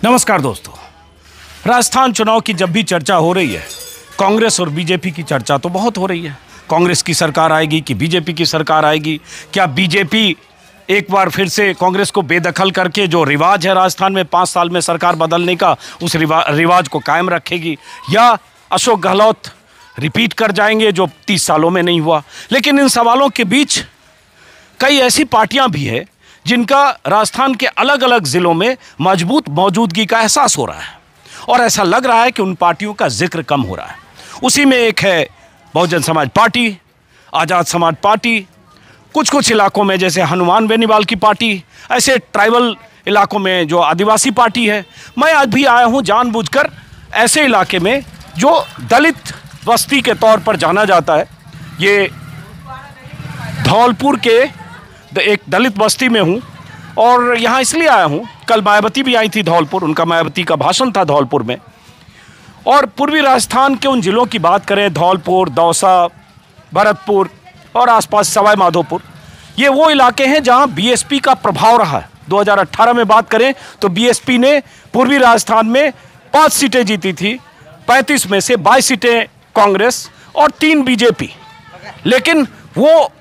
नमस्कार दोस्तों, राजस्थान चुनाव की जब भी चर्चा हो रही है, कांग्रेस और बीजेपी की चर्चा तो बहुत हो रही है। कांग्रेस की सरकार आएगी कि बीजेपी की सरकार आएगी? क्या बीजेपी एक बार फिर से कांग्रेस को बेदखल करके जो रिवाज है राजस्थान में 5 साल में सरकार बदलने का, उस रिवाज को कायम रखेगी, या अशोक गहलोत रिपीट कर जाएंगे जो 30 सालों में नहीं हुआ? लेकिन इन सवालों के बीच कई ऐसी पार्टियां भी हैं जिनका राजस्थान के अलग अलग ज़िलों में मजबूत मौजूदगी का एहसास हो रहा है, और ऐसा लग रहा है कि उन पार्टियों का जिक्र कम हो रहा है। उसी में एक है बहुजन समाज पार्टी, आज़ाद समाज पार्टी, कुछ इलाकों में जैसे हनुमान बेनीवाल की पार्टी, ऐसे ट्राइबल इलाकों में जो आदिवासी पार्टी है। मैं आज भी आया हूँ जानबूझकर ऐसे इलाके में जो दलित बस्ती के तौर पर जाना जाता है। ये धौलपुर के एक दलित बस्ती में हूँ, और यहाँ इसलिए आया हूँ, कल मायावती भी आई थी धौलपुर, उनका मायावती का भाषण था धौलपुर में। और पूर्वी राजस्थान के उन जिलों की बात करें, धौलपुर, दौसा, भरतपुर और आसपास सवाई माधोपुर, ये वो इलाके हैं जहाँ बीएसपी का प्रभाव रहा है। 2018 में बात करें तो बीएसपी ने पूर्वी राजस्थान में 5 सीटें जीती थी, 35 में से 22 सीटें कांग्रेस और 3 बीजेपी। लेकिन वो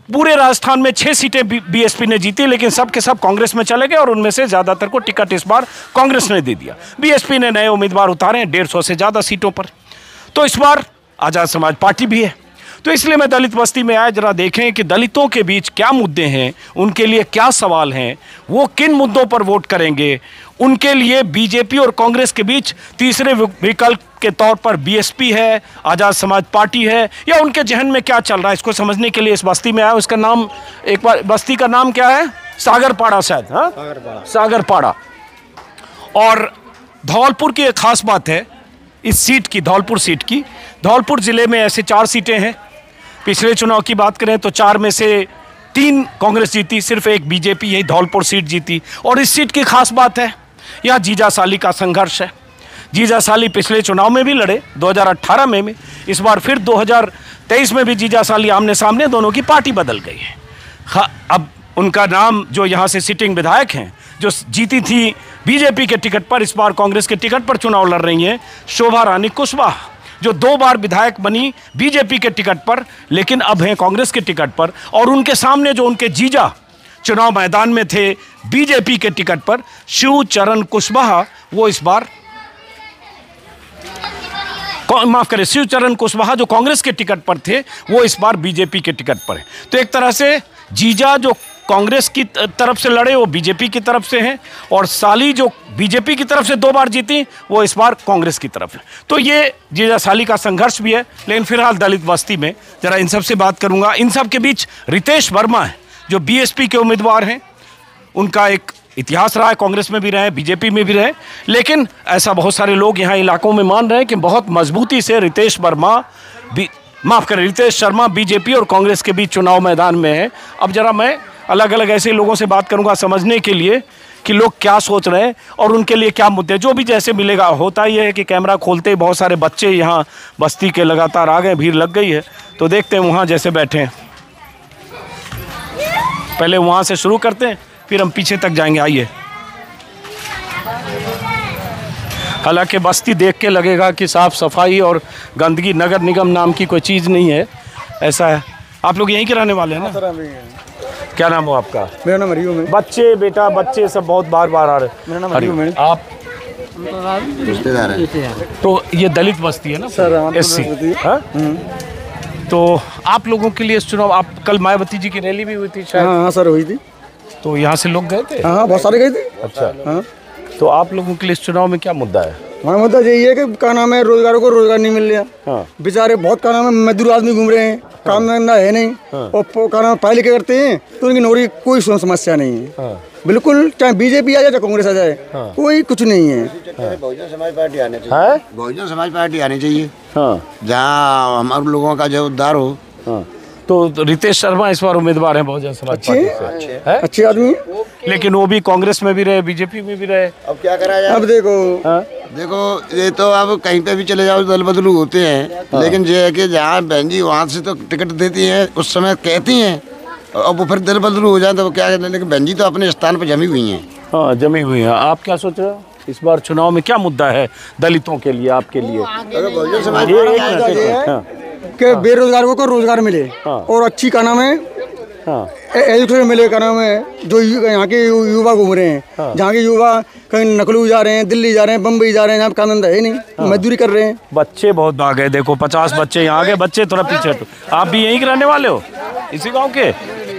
पूरे राजस्थान में 6 सीटें बीएसपी ने जीती, लेकिन सब के सब कांग्रेस में चले गए, और उनमें से ज़्यादातर को टिकट इस बार कांग्रेस ने दे दिया। बीएसपी ने नए उम्मीदवार उतारे हैं 150 से ज़्यादा सीटों पर। तो इस बार आज़ाद समाज पार्टी भी है। तो इसलिए मैं दलित बस्ती में आया, जरा देखें कि दलितों के बीच क्या मुद्दे हैं, उनके लिए क्या सवाल हैं, वो किन मुद्दों पर वोट करेंगे। उनके लिए बीजेपी और कांग्रेस के बीच तीसरे विकल्प के तौर पर बीएसपी है, आज़ाद समाज पार्टी है, या उनके जहन में क्या चल रहा है, इसको समझने के लिए इस बस्ती में आया। उसका नाम, एक बार बस्ती का नाम क्या है? सागरपाड़ा शायद, हाँ, सागरपाड़ा। और धौलपुर की एक खास बात है इस सीट की, धौलपुर सीट की। धौलपुर ज़िले में ऐसे 4 सीटें हैं। पिछले चुनाव की बात करें तो 4 में से 3 कांग्रेस जीती, सिर्फ एक बीजेपी यही धौलपुर सीट जीती। और इस सीट की खास बात है, यह जीजा साली का संघर्ष है। जीजा साली पिछले चुनाव में भी लड़े 2018 में, इस बार फिर 2023 में भी जीजा साली आमने सामने, दोनों की पार्टी बदल गई है। हाँ, अब उनका नाम, जो यहाँ से सिटिंग विधायक हैं, जो जीती थी बीजेपी के टिकट पर, इस बार कांग्रेस के टिकट पर चुनाव लड़ रही हैं, शोभा रानी कुशवाहा, जो 2 बार विधायक बनी बीजेपी के टिकट पर, लेकिन अब हैं कांग्रेस के टिकट पर। और उनके सामने जो उनके जीजा चुनाव मैदान में थे बीजेपी के टिकट पर, शिवचरण कुशवाहा, वो इस बार, माफ करें, शिवचरण कुशवाहा जो कांग्रेस के टिकट पर थे, वो इस बार बीजेपी के टिकट पर है। तो एक तरह से जीजा जो कांग्रेस की तरफ से लड़े वो बीजेपी की तरफ से हैं, और साली जो बीजेपी की तरफ से 2 बार जीती, वो इस बार कांग्रेस की तरफ है। तो ये जीजा साली का संघर्ष भी है। लेकिन फिलहाल दलित बस्ती में जरा इन सब से बात करूंगा। इन सब के बीच रितेश वर्मा है, जो बीएसपी के उम्मीदवार हैं। उनका एक इतिहास रहा है, कांग्रेस में भी रहे, बीजेपी में भी रहे, लेकिन ऐसा बहुत सारे लोग यहाँ इलाकों में मान रहे हैं कि बहुत मजबूती से रितेश शर्मा बीजेपी और कांग्रेस के बीच चुनाव मैदान में है। अब जरा मैं अलग अलग ऐसे लोगों से बात करूंगा समझने के लिए कि लोग क्या सोच रहे हैं और उनके लिए क्या मुद्दे, जो भी जैसे मिलेगा। होता ही है कि कैमरा खोलते ही बहुत सारे बच्चे यहाँ बस्ती के लगातार आ गए, भीड़ लग गई है। तो देखते हैं वहाँ जैसे बैठे हैं, पहले वहाँ से शुरू करते हैं, फिर हम पीछे तक जाएंगे। आइए। हालांकि बस्ती देख के लगेगा कि साफ़ सफाई और गंदगी नगर निगम नाम की कोई चीज़ नहीं है, ऐसा है। आप लोग यहीं के रहने वाले हैं ना? क्या नाम हो आपका? मेरा नाम हरिओम है। बच्चे सब बहुत बार आ रहे हैं। मेरा नाम हरिओम है। आप रिश्तेदार हैं? तो ये दलित बस्ती है ना सर, एससी। तो आप लोगों के लिए इस चुनाव, आप कल मायावती जी की रैली भी हुई थी शायद? हाँ सर, हुई थी। तो यहाँ से लोग गए थे? हाँ, बहुत सारे गए थे। अच्छा, हाँ। तो आप लोगों के लिए इस चुनाव में क्या मुद्दा है? हमारा मुद्दा यही है कि क्या नाम है, रोजगारों को रोजगार नहीं मिल रहा। हाँ। बेचारे बहुत क्या नाम है, मजदूर आदमी घूम रहे हैं, काम धंधा है नहीं। हाँ। और क्या नाम पढ़ाई लिखे करते हैं तो उनकी नौकरी कोई समस्या नहीं है। हाँ। बिल्कुल, चाहे बीजेपी आ जाए चाहे कांग्रेस आ जाए। हाँ। कोई कुछ नहीं है। बहुजन समाज पार्टी आनी चाहिए। बहुजन समाज पार्टी आनी चाहिए। हाँ। जहाँ हमारे लोगों का जो उद्धार हो। हाँ। तो रितेश शर्मा इस बार उम्मीदवार हैं बहुजन समाज पार्टी से, अच्छे आदमी, लेकिन वो भी कांग्रेस में भी रहे, बीजेपी में भी रहे। अब क्या करा जाए? अब देखो ये तो अब कहीं पे भी चले जाओ दल बदलू होते हैं। लेकिन ये है कि जहाँ बहन जी वहाँ से तो टिकट देती हैं, उस समय कहती हैं, अब वो फिर दल बदलू हो जाए तो वो क्या कहते हैं। लेकिन बहन जी तो अपने स्थान पर जमी हुई हैं। हाँ, जमी हुई है। आप क्या सोच रहे हो? इस बार चुनाव में क्या मुद्दा है दलितों के लिए, आपके लिए? कि बेरोजगारों को रोजगार मिले और अच्छी का नाम है एजुकेशन मिले, का नाम है जो यहाँ के युवा घूम रहे हैं, जहाँ के युवा कहीं लखनऊ जा रहे हैं, दिल्ली जा रहे हैं, बम्बई जा रहे हैं, यहाँ काम धंधा है नहीं, मजदूरी कर रहे हैं। बच्चे बहुत भाग गए, देखो 50 बच्चे यहाँ आ गए, बच्चे थोड़ा पीछे हटो। आप भी यहीं के रहने वाले हो, इसी गांव के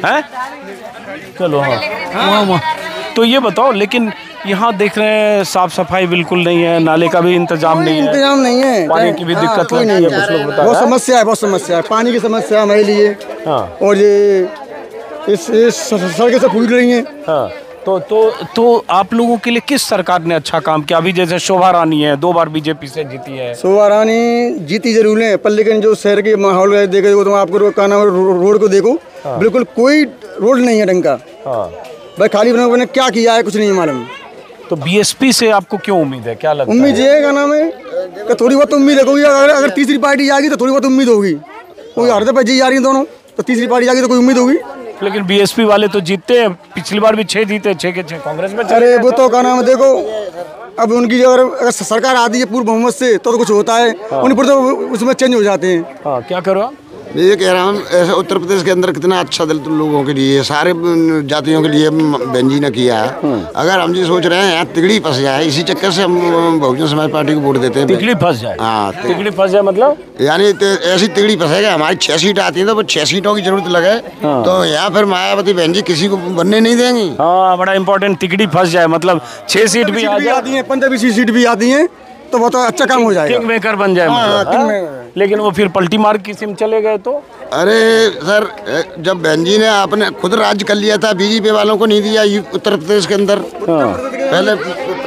हैं? चलो हाँ। तो ये बताओ, लेकिन यहाँ देख रहे हैं साफ सफाई बिल्कुल नहीं है, नाले का भी इंतजाम नहीं है, पानी की भी दिक्कत लगती है, कुछ लोग बता रहे हैं। बहुत समस्या है, पानी की समस्या हमारे लिए। और ये इस सड़कें से फूट रही हैं। हाँ, तो आप लोगों के लिए किस सरकार ने अच्छा काम किया? अभी जैसे शोभा रानी है, 2 बार बीजेपी से जीती है। शोभा रानी जीती जरूर है, पर लेकिन जो शहर के माहौल देखो तो आपको का नाम रोड को देखो, बिल्कुल कोई रोड नहीं है ढंग का। भाई खाली बने क्या किया है, कुछ नहीं मालूम। तो बीएसपी से आपको क्यों उम्मीद है, क्या लगता है? उम्मीद ये का नाम है कि थोड़ी बहुत उम्मीद होगी, अगर तीसरी पार्टी आएगी तो थोड़ी बहुत उम्मीद होगी। कोई हर दफा जी आ रही है दोनों, तो तीसरी पार्टी आएगी तो कोई उम्मीद होगी। लेकिन बीएसपी वाले तो जीतते हैं, पिछली बार भी 6 जीते, 6 के 6 कांग्रेस में। अरे वो तो का नाम है, देखो अब उनकी अगर सरकार आती है पूर्व बहुमत से तो कुछ होता है, उन पर तो उसमें चेंज हो जाते हैं। हाँ, क्या करो आप? ये कह रहा हूँ, ऐसे उत्तर प्रदेश के अंदर कितना अच्छा दलित लोगों के लिए, सारे जातियों के लिए बहन जी ने किया है। अगर हम जी सोच रहे हैं यहाँ तिगड़ी फंस जाए, इसी चक्कर से हम बहुजन समाज पार्टी को वोट देते हैं। तिगड़ी फंस जाए? हाँ, तिगड़ी फंस जाए मतलब यानी ऐसी तिगड़ी फंसेगा, हमारी 6 सीट आती है तो वो 6 सीटों की जरूरत लगे तो यहाँ फिर मायावती बहन जी किसी को बनने नहीं देंगी। हाँ, बड़ा इंपॉर्टेंट, तिगड़ी फंस जाए मतलब 6 सीट भी आती है, 15-20 सीट भी आती है, तो वो तो अच्छा काम हो जाएगा, किंग मेकर बन जाए मतलब। लेकिन वो फिर पलटी मार की सिम चले गए तो? अरे सर, जब बहन जी ने आपने खुद राज्य कर लिया था, बीजेपी वालों को नहीं दिया उत्तर प्रदेश के अंदर। पहले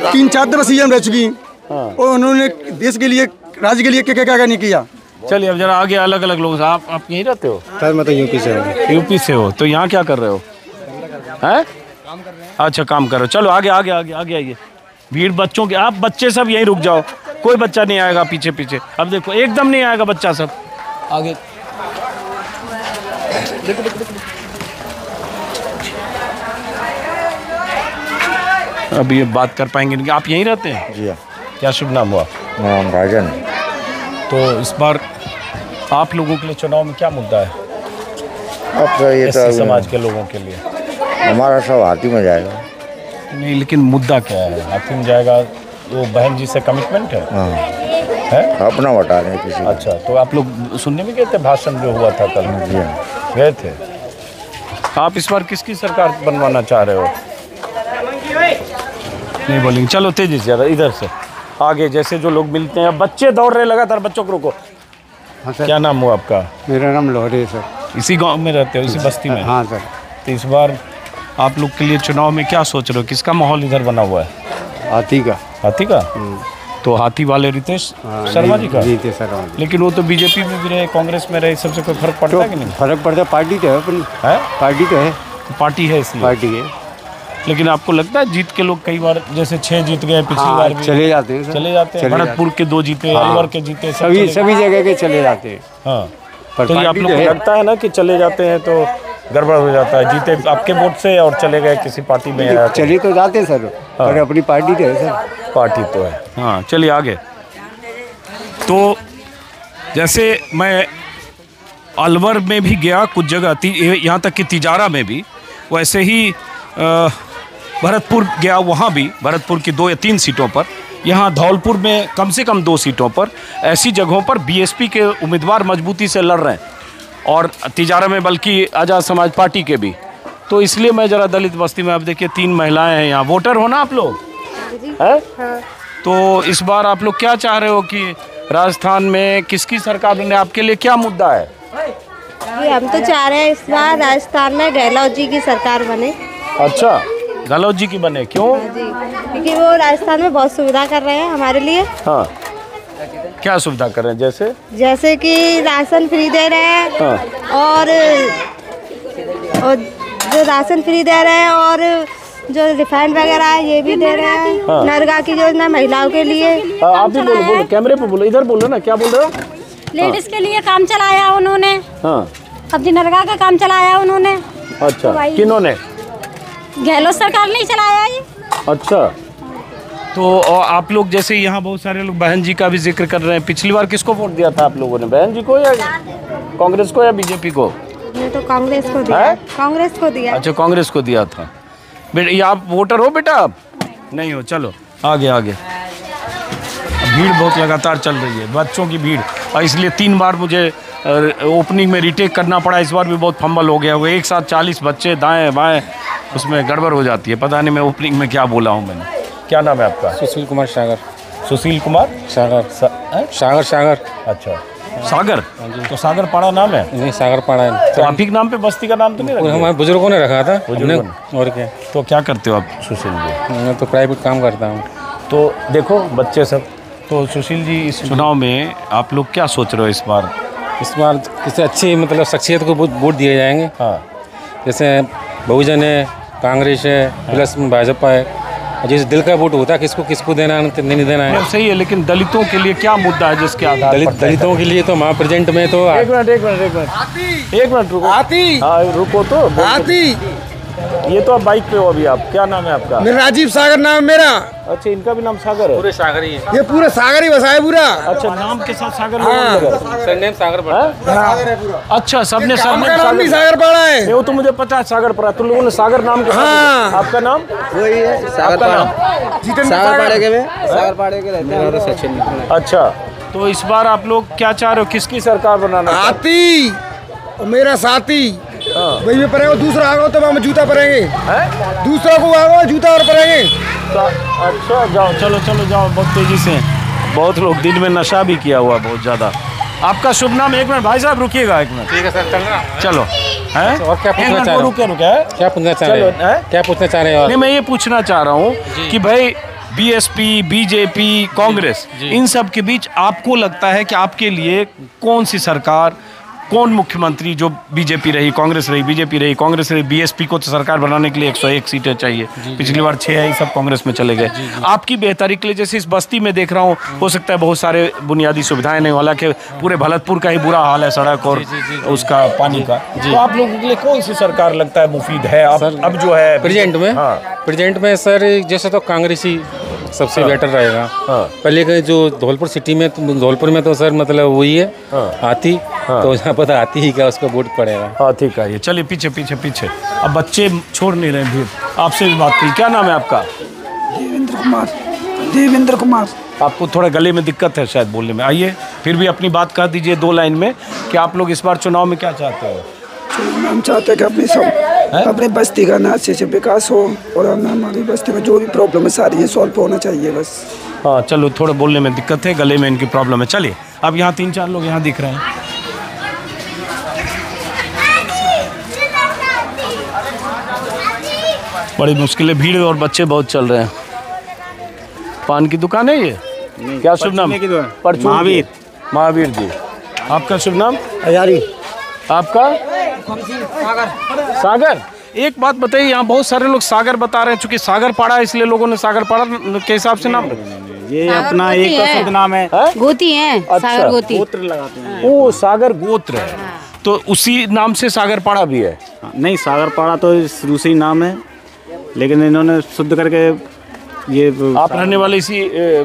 3-4 दफा सीएम रह चुकी और उन्होंने देश के लिए, राज्य के लिए क्या क्या नहीं किया। चलिए अब जरा आगे अलग अलग लोग। आप यहीं रहते हो? सर मैं तो यूपी से हूँ। यूपी से हो, तो यहाँ क्या कर रहे हो? हैं? अच्छा, काम कर रहे हो। चलो आगे आगे आगे आगे आइए। भीड़ बच्चों की, आप बच्चे सब यहीं रुक जाओ, कोई बच्चा नहीं आएगा पीछे पीछे। अब देखो एकदम नहीं आएगा बच्चा, सब आगे देखो देखो देखो। अब ये बात कर पाएंगे नहीं। आप यहीं रहते हैं? जी हाँ। क्या शुभ नाम हुआ? नाम राजन। तो इस बार आप लोगों के लिए चुनाव में क्या मुद्दा है? अब तो ये तो समाज के लोगों के लिए हमारा सब हाथी में जाएगा। नहीं, लेकिन मुद्दा क्या है? हाथी में जाएगा, वो बहन जी से कमिटमेंट है? हाँ। है? अपना बता रहे हैं किसी। अच्छा, तो आप लोग सुनने में गए थे भाषण जो हुआ था कल? जी हाँ, गए थे। आप इस बार किसकी सरकार बनवाना चाह रहे हो? नहीं बोलेंगे। चलो तेजी से ज़रा इधर से आगे, जैसे जो लोग मिलते हैं। बच्चे दौड़ रहे लगातार, बच्चों को रोको। हाँ सर। क्या नाम हुआ आपका? मेरा नाम लोहरे सर। इसी गांव में रहते हो, इसी बस्ती में? हाँ सर। तो इस बार आप लोग के लिए चुनाव में क्या सोच रहे हो? किसका माहौल इधर बना हुआ है? हाथी का। हाथी का? तो हाथी वाले रितेश शर्मा जी का? रितेश शर्मा। लेकिन वो तो बीजेपी में भी रहे, कांग्रेस में रहे, सबसे कोई फर्क पड़ता है कि नहीं? फर्क पड़ता है, पार्टी तो है अपनी। है? पार्टी तो है। तो पार्टी है इसलिए? पार्टी है। लेकिन आपको लगता है जीत के लोग कई बार, जैसे 6 जीत गए पिछली बार भी, चले जाते हैं सर। चले जाते हैं? भरतपुर के 2 जीते, अलवर के जीते, सभी जगह के चले जाते हैं। हाँ, पर तो ये आप लोग को लगता है ना कि चले जाते हैं तो गड़बड़ हो जाता है? जीते आपके वोट से और चले गए किसी पार्टी में? चले तो जाते हैं सर, पर अपनी पार्टी तो है सर। पार्टी तो है। हाँ, चलिए आगे। तो जैसे मैं अलवर में भी गया कुछ जगह, यहाँ तक कि तिजारा में भी, वैसे ही भरतपुर गया, वहाँ भी भरतपुर की 2 या 3 सीटों पर, यहाँ धौलपुर में कम से कम 2 सीटों पर, ऐसी जगहों पर बीएसपी के उम्मीदवार मजबूती से लड़ रहे हैं, और तिजारा में बल्कि आज़ाद समाज पार्टी के भी। तो इसलिए मैं ज़रा दलित बस्ती में, आप देखिए 3 महिलाएं हैं यहाँ। वोटर हो ना आप लोग? हैं? हाँ। तो इस बार आप लोग क्या चाह रहे हो कि राजस्थान में किसकी सरकार बने? आपके लिए क्या मुद्दा है? जी, हम तो चाह रहे हैं इस बार राजस्थान में गहलोत जी की सरकार बने। अच्छा, गहलोत जी की बने, क्यों? जी, क्योंकि वो राजस्थान में बहुत सुविधा कर रहे हैं हमारे लिए। हाँ, क्या सुविधा कर रहे हैं? जैसे कि राशन फ्री दे रहे हैं। हाँ। और जो राशन फ्री दे रहे हैं, और जो रिफाइंड वगैरह है ये भी दे रहे हैं। हाँ। नरेगा की योजना महिलाओं के लिए। आप भी बोलो, कैमरे पे बोलो, इधर बोलो ना, क्या बोल रहे हो? लेडीज के लिए काम चलाया उन्होंने। हाँ। अब नरेगा का काम चलाया उन्होंने। अच्छा, किन्होंने? गहलोत सरकार ने चलाया ये। अच्छा, तो आप लोग जैसे यहाँ बहुत सारे लोग बहन जी का भी जिक्र कर रहे हैं, पिछली बार किसको वोट दिया था आप लोगों ने, बहन जी को या कांग्रेस को या बीजेपी को? ये तो कांग्रेस को दिया, कांग्रेस को दिया। अच्छा, कांग्रेस को दिया था। बेटा ये आप वोटर हो बेटा? आप नहीं हो, चलो आगे आगे। भीड़ बहुत लगातार चल रही है, बच्चों की भीड़, और इसलिए 3 बार मुझे ओपनिंग में रिटेक करना पड़ा। इस बार भी बहुत फंबल हो गया, वो एक साथ 40 बच्चे दाएं बाएं, उसमें गड़बड़ हो जाती है। पता नहीं मैं ओपनिंग में क्या बोला हूँ मैंने। क्या नाम है आपका? सुशील कुमार सागर। सुशील कुमार सागर सागर। अच्छा, सागर। तो सागर पाड़ा नाम है? नहीं, सागर पाड़ा है। तो आप ही के नाम पे बस्ती का नाम तो नहीं रखा? हमारे बुजुर्गों ने रखा था। और क्या? तो क्या करते हो आप सुशील जी? मैं तो प्राइवेट काम करता हूँ। तो देखो बच्चे सब। तो सुशील जी, इस चुनाव में आप लोग क्या सोच रहे हो इस बार? इस बार किसी अच्छी मतलब शख्सियत को वोट दिए जाएंगे। हाँ, जैसे बहुजन है, कांग्रेस है, प्लस भाजपा है। जैसे दिल का वोट होता है, किसको किसको देना है नहीं देना है। सही है, लेकिन दलितों के लिए क्या मुद्दा है जिसके आधार पर? दलितों के लिए तो वहाँ प्रेजेंट में तो एक मिनट रुको। हाँ रुको तो। ये तो आप बाइक पे हो अभी। आप क्या नाम है आपका? मेरा राजीव सागर नाम है मेरा। अच्छा, इनका भी नाम सागर है? पूरे सागर ही है। ये पूरे सागर ही बसा है पूरा। अच्छा, नाम के साथ सागर? सरनेम सागर पड़ा है। अच्छा, सबने सरनेम सागर पड़ा है। वो तो मुझे पता है सागर पड़ा। तुम लोगों ने सागर नाम के साथ। आपका नाम? वही है सागर पाड़े के रहते हैं। अच्छा, तो इस बार आप लोग क्या चाह रहे हो, किसकी सरकार बनाना? आती और मेरा साथी वही में पड़ेगा। दूसरा आगा तो हम जूता पड़ेंगे, दूसरा को आगा जूता और पड़ेंगे। अच्छा, जाओ, चलो चलो जाओ, बहुत तेजी से। बहुत लोग दिन में नशा भी किया हुआ बहुत ज़्यादा। आपका शुभ नाम? एक मिनट भाई साहब रुकिएगा, एक मिनट। ठीक है सर, चल रहा। चलो। हैं? और क्या पूछना चाह रहे हो? रुके क्या पूछना चाह रहे हो? क्या पूछना चाह रहे हो? नहीं, मैं ये पूछना चाह रहा हूँ कि भाई बीएसपी, बीजेपी, कांग्रेस, इन सब के बीच आपको लगता है कि आपके लिए कौन सी सरकार, कौन मुख्यमंत्री, जो बीजेपी रही, कांग्रेस रही, बीजेपी रही, कांग्रेस रही, बीएसपी को तो सरकार बनाने के लिए 101 सीटें चाहिए। पिछली बार 6 आई, सब कांग्रेस में चले गए। आपकी बेहतरी के लिए, जैसे इस बस्ती में देख रहा हूँ, हो सकता है बहुत सारे बुनियादी सुविधाएं नहीं, हालांकि पूरे भरतपुर का ही बुरा हाल है, सड़क और उसका पानी का। तो आप लोगों के लिए कौन सी सरकार लगता है मुफीद है अब जो है प्रेजेंट में? प्रेजेंट में सर जैसे तो कांग्रेस ही सबसे बेटर रहेगा। पहले के जो धौलपुर सिटी में, धौलपुर में तो सर मतलब वही है हाथी। तो यहाँ पर हाथी ही का उसका वोट पड़ेगा। हाथी का। ये चलिए पीछे पीछे पीछे। अब बच्चे छोड़ नहीं रहे भीड़। आपसे भी बात की। क्या नाम है आपका? देवेंद्र कुमार। आपको थोड़ा गले में दिक्कत है शायद बोलने में। आइए फिर भी अपनी बात कह दीजिए 2 लाइन में कि आप लोग इस बार चुनाव में क्या चाहते हो? हम चाहते हैं कि अपने बस्ती का ना अच्छे से विकास हो और हमारी बस्ती में जो भी प्रॉब्लम है सारी ये सॉल्व होना चाहिए बस। हाँ चलो, थोड़ा बोलने में दिक्कत है, गले में इनकी प्रॉब्लम है। चलिए, अब यहाँ 3-4 लोग यहाँ दिख रहे हैं। बड़ी मुश्किलें, भीड़ और बच्चे बहुत चल रहे हैं। पान की दुकान है ये? क्या शुभ नाम? महावीर। महावीर जी। आपका शुभ नाम? हजारी। आपका? सागर। एक बात बताइए, यहाँ बहुत सारे लोग सागर बता रहे हैं, चूंकि सागर पाड़ा है इसलिए लोगों ने सागर पाड़ा के हिसाब से नाम। ये अपना एक का शुद्ध नाम है, गोती है। सागर गोती गोत्र लगाते हैं। ओ, सागर गोत्र है। तो उसी नाम से सागर पाड़ा भी है? नहीं, सागर पाड़ा तो शुरू से ही नाम है, लेकिन इन्होंने शुद्ध करके ये। आप रहने वाले इसी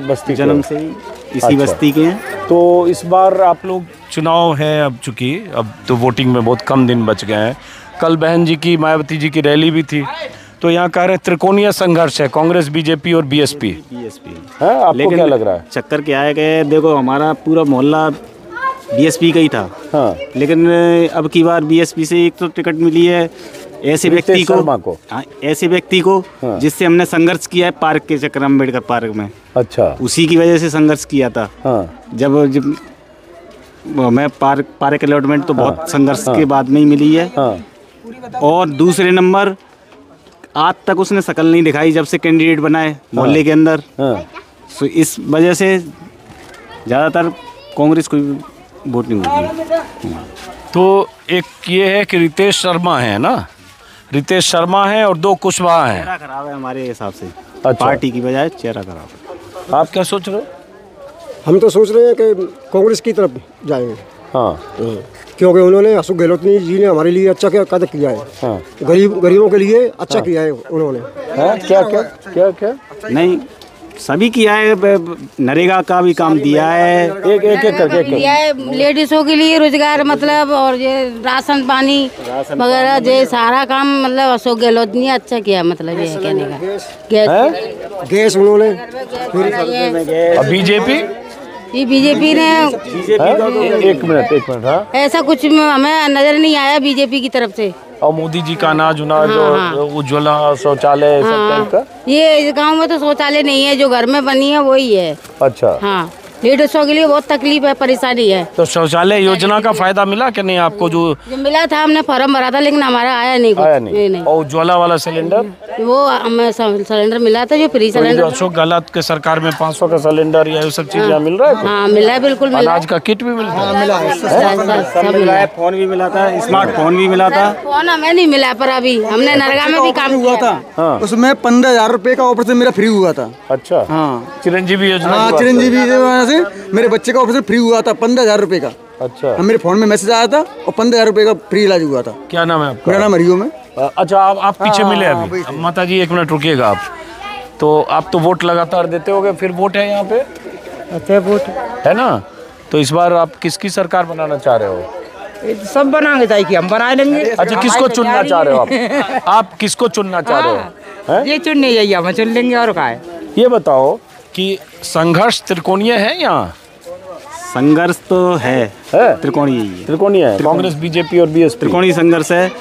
बस्ती, जन्म से ही इसी बस्ती के हैं। तो इस बार आप लोग, चुनाव है अब, चूंकि अब तो वोटिंग में बहुत कम दिन बच गए हैं। कल बहन जी की, मायावती जी की रैली भी थी, तो यहाँ कह रहे हैं त्रिकोणीय संघर्ष है, कांग्रेस, बीजेपी और बीएसपी है। आपको क्या लग रहा है? चक्कर क्या है कि देखो हमारा पूरा मोहल्ला बीएसपी का ही था। हाँ। लेकिन अब की बार बीएसपी से एक तो टिकट मिली है ऐसे व्यक्ति को, ऐसे व्यक्ति को जिससे हमने संघर्ष किया है पार्क के चक्कर, अम्बेडकर पार्क में। अच्छा। उसी की वजह से संघर्ष किया था। जब मैं पार्क अलॉटमेंट तो बहुत संघर्ष के बाद में ही मिली है। और दूसरे नंबर, आज तक उसने शकल नहीं दिखाई जब से कैंडिडेट बनाए मोहल्ले के अंदर। तो इस वजह से ज़्यादातर कांग्रेस को वोट नहीं मिली। तो एक ये है कि रितेश शर्मा है ना, रितेश शर्मा है और 2 कुशवाहा हैं। चेहरा खराब है हमारे हिसाब से। अच्छा। पार्टी की बजाय चेहरा खराब है। आप क्या सोच रहे हो? हम तो सोच रहे हैं कि कांग्रेस की तरफ जाएंगे। हाँ। क्योंकि उन्होंने, अशोक गहलोत जी ने हमारे लिए अच्छा क्या कदम किया है। हाँ। गरीबों के लिए अच्छा किया है उन्होंने। क्या क्या क्या क्या? नहीं, सभी किया है, नरेगा का भी काम दिया है, एक करके दिया है लेडीजों के लिए रोजगार, मतलब और ये राशन पानी वगैरह ये सारा काम मतलब अशोक गहलोत ने अच्छा किया, मतलब ये कहने का। गैस उन्होंने और बीजेपी ये बीजेपी ने एक मिनट हाँ, ऐसा कुछ हमें नजर नहीं आया बीजेपी की तरफ से। और मोदी जी का अनाज उनाज जो उज्ज्वला शौचालय सब टाइप का, ये गांव में तो शौचालय नहीं है, जो घर में बनी है वही है। अच्छा हाँ, लेडीजों के लिए बहुत तकलीफ है, परेशानी है। तो शौचालय योजना का फायदा मिला कि नहीं आपको? जो मिला था, हमने फॉर्म भरा था, लेकिन हमारा आया नहीं, आया नहीं। और उज्ज्वला वाला सिलेंडर, वो हमें सिलेंडर मिला था, जो फ्री तो सिलेंडर। अशोक गहलोत के सरकार में 500 का सिलेंडर या ये सब चीजें मिल रहा है? हाँ मिला है, बिल्कुल मिला। अनाज का किट भी मिलता है, सब मिला है, फोन भी मिला था, स्मार्टफोन भी मिला था। फोन हमें नहीं मिला, पर अभी हमने नरेगा में भी काम हुआ था, उसमें 15,000 रुपए का ऑपरेशन मेरा फ्री हुआ था। अच्छा हाँ, चिरंजीवी योजना। हाँ, चिरंजीवी से मेरे बच्चे का ऑपरेशन फ्री हुआ था 15,000 रुपए का। अच्छा, मेरे फोन में मैसेज आया था और 15,000 रुपए का फ्री इलाज हुआ था। क्या नाम है आपका? मेरा नाम हरिओम है। अच्छा, आप पीछे मिले अभी। माता जी 1 मिनट रुकिएगा आप। तो आप तो वोट लगातार देते होगे, फिर वोट है यहाँ पे? अच्छा, वोट है ना? तो इस बार आप किसकी सरकार बनाना चाह रहे हो? सब बनाएंगे, चाहिए कि हम बना लेंगे। अच्छा, किसको चुनना चाह रहे हो आप? आप किसको चुनना चाह रहे हो? ये चुनने जाइए, हम चुन लेंगे, और क्या है। ये बताओ कि संघर्ष त्रिकोणीय है यहाँ? संघर्ष तो है, त्रिकोणीय है। कांग्रेस, बीजेपी और बीएसपी त्रिकोणीय संघर्ष है,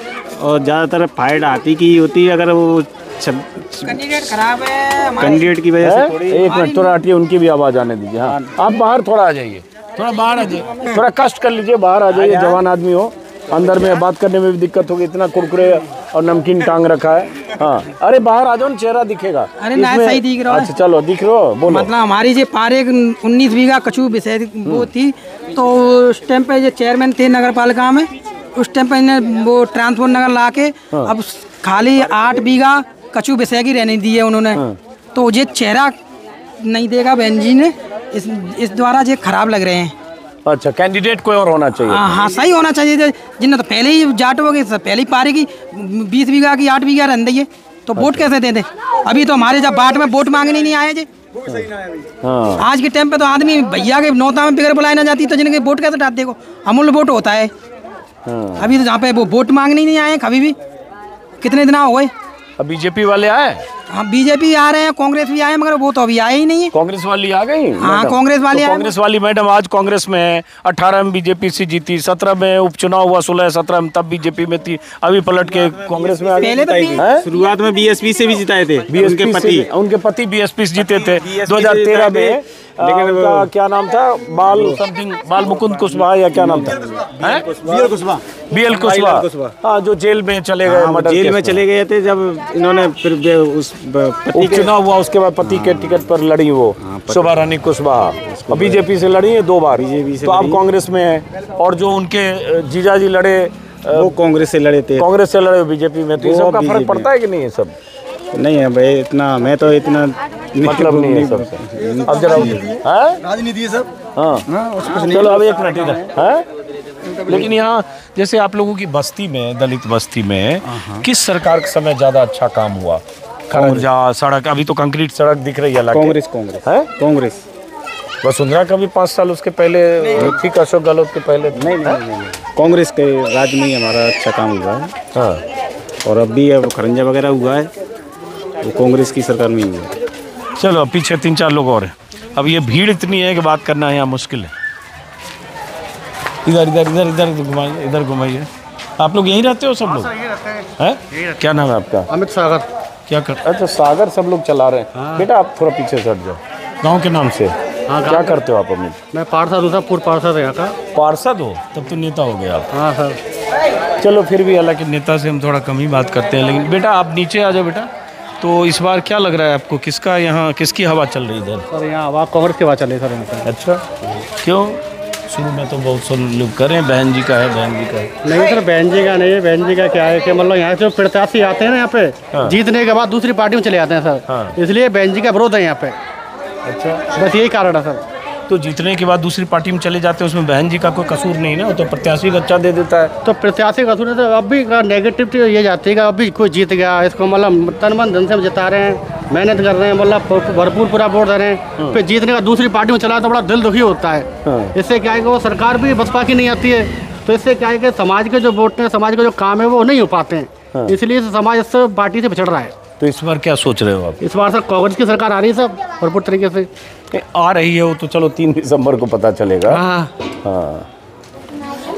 और ज़्यादातर फाइट आती की होती है अगर वो कैंडिडेट खराब है, कैंडिडेट की वजह से थोड़ी। एक मिनट थोड़ा हटिए, उनकी भी आवाज आने दीजिए। हाँ, आप बाहर थोड़ा आ जाइए, थोड़ा बाहर आ जाइए, थोड़ा कष्ट कर लीजिए, बाहर आ जाइए। जवान आदमी हो, अंदर में बात करने में भी दिक्कत होगी, इतना कुरकुरे और नमकीन टांग रखा है। हाँ, अरे बाहर आ जाओ ना, चेहरा दिखेगा। अरे ना, सही दिख रहा है। अच्छा चलो, दिख रहे हो, बोलो। मतलब हमारी जो पारे 19 बीघा कछू विषय वो थी, तो उस टाइम पे जो चेयरमैन थे नगर पालिका में, उस टाइम पे इन्हें वो ट्रांसपोर्ट नगर ला के अब खाली 8 बीघा कछू विषय की रहने दी है उन्होंने। तो ये चेहरा नहीं देगा बहन जी ने, इस द्वारा ये खराब लग रहे हैं। अच्छा, कैंडिडेट कोई और होना चाहिए। हाँ, सही होना चाहिए। जिन्हें तो पहले ही जाट हो गए, पहले ही पारे की 20 बीघा की 8 बीघा रह दी है, तो वोट कैसे दे दे? अभी तो हमारे जब बाट में वोट मांगने नहीं आए जी। हाँ। आज के टाइम पे तो आदमी भैया के नौता में बिगड़ बुलाई ना जाती, तो जिनके वोट कैसे डाल देखो, अमूल्य वोट होता है। हाँ। अभी तो जहाँ पे वो वोट मांगने नहीं आए कभी भी, कितने दिन हो गए। अब बीजेपी वाले आए? हाँ, बीजेपी आ रहे हैं, कांग्रेस भी आए, मगर वो तो अभी आए ही नहीं है। कांग्रेस वाली आ गई? हाँ, कांग्रेस वाली तो कांग्रेस वाली मैडम आज कांग्रेस में है, 18 में बीजेपी से जीती, 17 में उपचुनाव हुआ, 16-17 में तब बीजेपी में थी, अभी पलट के कांग्रेस में आ गई। पहले शुरुआत में बीएसपी से भी जिताए थे, उनके पति बीएसपी से जीते थे 2013 में। लेकिन उनका क्या नाम था, बाल मुकुंद कुशवाहा या क्या नाम था? BL कुशवाहा। हाँ, जो जेल में चले गए, जेल में चले गए थे जब इन्होंने फिर उस उपचुनाव हुआ, उसके बाद पति के टिकट पर लड़ी वो शोभा रानी कुशवाहा, बीजेपी से लड़ी है 2 बार। तो आप कांग्रेस में है, और जो उनके जीजा जी लड़े वो कांग्रेस से लड़े थे, कांग्रेस से लड़े बीजेपी में। तो ये सब का फर्क पड़ता है कि नहीं? ये सब नहीं है भाई, इतना मैं तो इतना मतलब नहीं है सबसे। अब जरा राजनीति है सब। हाँ, चलो अब 1 मिनट इधर है। लेकिन यहाँ जैसे आप लोगों की बस्ती में, दलित बस्ती में, किस सरकार के समय ज्यादा अच्छा काम हुआ? खरंजा सड़क, अभी तो कंक्रीट सड़क दिख रही है। कांग्रेस है, कांग्रेस। वसुंधरा का भी 5 साल उसके पहले ठीक, अशोक गहलोत के पहले नहीं। कांग्रेस के राज में ही हमारा अच्छा काम हुआ है। हाँ, और अब भी अब खरंजा वगैरह हुआ है, वो कांग्रेस की सरकार में ही हुआ है। चलो, पीछे 3-4 लोग और हैं। अब ये भीड़ इतनी है कि बात करना है यहाँ मुश्किल है। इधर घुमाइए। आप लोग यहीं रहते हो सब लोग? हैं? क्या नाम है आपका? अमित सागर। क्या कर? अच्छा, सागर सब लोग चला रहे हैं। हाँ। बेटा आप थोड़ा पीछे से हट जाओ। गाँव के नाम से? हाँ। क्या करते हो आप अमित? मैं पार्षद हूँ, पूर्व पार्षद यहाँ का। पार्षद हो? तब तो नेता हो गए आप। हाँ सर। चलो, फिर भी हालांकि नेता से हम थोड़ा कम ही बात करते हैं। लेकिन बेटा आप नीचे आ जाओ बेटा। तो इस बार क्या लग रहा है आपको, किसका यहाँ किसकी हवा चल रही इधर? सर यहाँ हवा कांग्रेस की हवा चल रही है सर यहाँ पे। अच्छा, क्यों? शुरू में तो बहुत से लोग कर रहे हैं बहन जी का है, बहन जी का है। नहीं सर, बहन जी का नहीं है। बहन जी का क्या है कि मतलब यहाँ से प्रत्याशी आते हैं ना यहाँ पे, हाँ। जीतने के बाद दूसरी पार्टी में चले जाते हैं सर। हाँ। इसलिए बहन जी का विरोध है यहाँ पे। अच्छा, बस यही कारण है सर। तो जीतने के बाद दूसरी पार्टी में चले जाते हैं, उसमें बहन जी का कोई कसूर नहीं ना? तो प्रत्याशी अच्छा दे देता है। तो प्रत्याशी कसूर है, तो अब भी नेगेटिव ये जाती है, अब भी कोई जीत गया, इसको मतलब तन मन धन से जिता रहे हैं, मेहनत कर रहे हैं, मतलब भरपूर पूरा वोट दे रहे हैं। फिर जीतने का दूसरी पार्टी में चला तो बड़ा दिल दुखी होता है। इससे क्या है कि वो सरकार भी बसपा की नहीं आती है, तो इससे क्या है कि समाज के जो वोट हैं, समाज के जो काम है वो नहीं हो पाते हैं, इसलिए समाज इस पार्टी से पिछड़ रहा है। तो इस बार क्या सोच रहे हो आप? इस बार सर कांग्रेस की सरकार आ रही है सब भरपूर तरीके से आ रही है, वो तो चलो 3 दिसंबर को पता चलेगा। हाँ,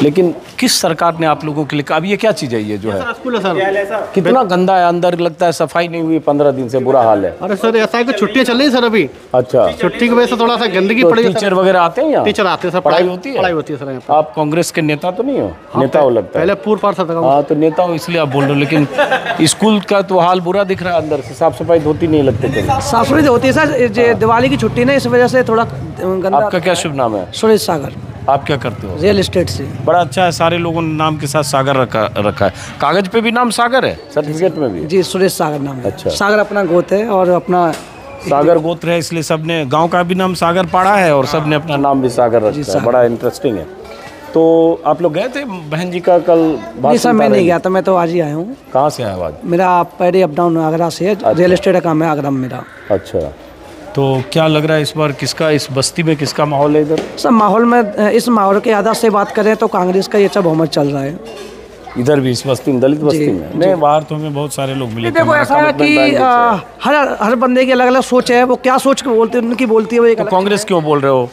लेकिन किस सरकार ने आप लोगों के लिए, अब ये क्या चीज़ है ये जो है? स्कूल है सर, कितना गंदा है अंदर, लगता है सफाई नहीं हुई, 15 दिन से बुरा हाल है। अरे सर ऐसा है कि छुट्टियाँ चल रही है सर अभी। अच्छा, छुट्टी की वजह से थोड़ा सा गंदगी तो पड़ी है। टीचर वगैरह आते हैं यहाँ? टीचर आते हैं सर, पढ़ाई होती है? पढ़ाई होती है सर यहाँ पर। आप कांग्रेस के नेता तो नहीं हो? नेता हो लगता है। पहले पूर्व पार्षद था। हाँ, तो नेता हो इसलिए आप बोल रहे हो, लेकिन स्कूल का तो हाल बुरा दिख रहा है, अंदर से साफ सफाई होती नहीं लगती कहीं। साफ सफाई होती है सर, दिवाली की छुट्टी ना, इस वजह से थोड़ा गंदा। आपका क्या शुभ नाम है? सुरेश सागर। आप क्या करते हो? रियल एस्टेट से। बड़ा अच्छा है, सारे लोगों ने नाम के साथ सागर रखा है। कागज पे भी नाम सागर है, सर्टिफिकेट में भी? जी, सुरेश सागर नाम है। अच्छा, सागर अपना गोत्र है और अपना सागर गोत्र है, इसलिए सबने गांव का भी नाम सागर पड़ा है और सबने अपना नाम भी सागर रखा है। बड़ा इंटरेस्टिंग है। तो आप लोग गए थे बहन जी का कल? नहीं सर, मैं नहीं गया था, मैं तो आज ही आया हूँ। कहाँ से आया आज? मेरा पहले अप डाउन आगरा से है। रियल एस्टेट का काम है आगरा में मेरा। अच्छा, तो क्या लग रहा है इस बार किसका, इस बस्ती में किसका माहौल है इधर? सर माहौल में, इस माहौल के आधार से बात करें तो कांग्रेस का ये अच्छा बहुमत चल रहा है इधर भी, इस बस्ती में, दलित बस्ती में। नहीं, बाहर तो हमें बहुत सारे लोग मिले। देखो ऐसा है कि हर बंदे की अलग अलग सोच है, वो क्या सोच के बोलते हैं, उनकी बोलती है वो एक। कांग्रेस क्यों बोल रहे हो?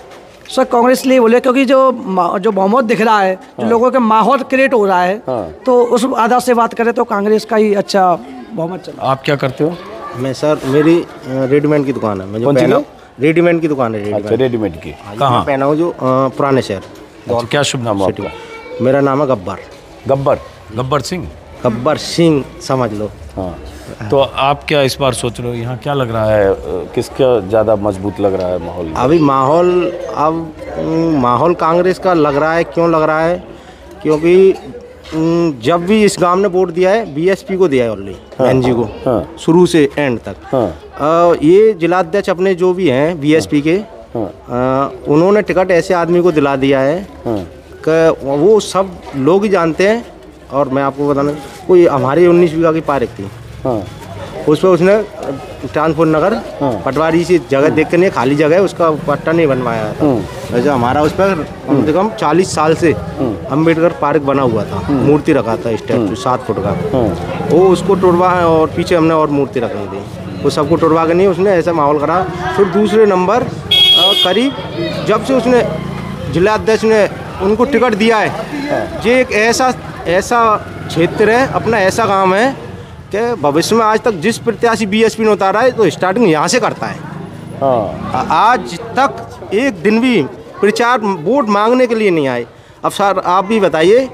सर कांग्रेस इसलिए बोले क्योंकि जो बहुमत दिख रहा है, जो लोगों के माहौल क्रिएट हो रहा है, तो उस आधार से बात करें तो कांग्रेस का ही अच्छा बहुमत चल रहा है। आप क्या करते हो? मैं सर, मेरी रेडीमेड की दुकान है। मैं जो रेडीमेड की दुकान है। रेडीमेड की कहाँ? पहना हूँ जो पुराने शहर। अच्छा, क्या शुभ नाम है आपका? मेरा नाम है गब्बर। गब्बर सिंह? गब्बर सिंह समझ लो। हाँ, तो आप क्या इस बार सोच रहे हो, यहाँ क्या लग रहा है, किसका ज़्यादा मजबूत लग रहा है माहौल? अभी माहौल कांग्रेस का लग रहा है। क्यों लग रहा है? क्योंकि जब भी इस गांव ने वोट दिया है बीएसपी को दिया है ऑलरेडी, बहन जी को। शुरू से एंड तक। ये जिलाध्यक्ष अपने जो भी हैं बीएसपी के, उन्होंने टिकट ऐसे आदमी को दिला दिया है कि वो सब लोग ही जानते हैं। और मैं आपको बताना, कोई हमारी 19 बीघा की पार्क थी, उस पर उसने ट्रांसपोर्ट नगर पटवारी से जगह देख के नहीं, खाली जगह है, उसका पट्टा नहीं बनवाया था। वैसे हमारा उस पर कम से कम 40 साल से अम्बेडकर पार्क बना हुआ था, मूर्ति रखा था, स्टैचू 7 फुट का। वो उसको तोड़वा, और पीछे हमने और मूर्ति रखनी थी, वो सबको तोड़वा के नहीं, उसने ऐसा माहौल करा। फिर दूसरे नंबर करीब जब से उसने जिलाध्यक्ष ने उनको टिकट दिया है, ये एक ऐसा क्षेत्र है, अपना ऐसा काम है कि भविष्य में आज तक जिस प्रत्याशी बीएसपी ने उतारा है तो स्टार्टिंग यहाँ से करता है। आज तक एक दिन भी प्रचार वोट मांगने के लिए नहीं आए। अब सर आप भी बताइए,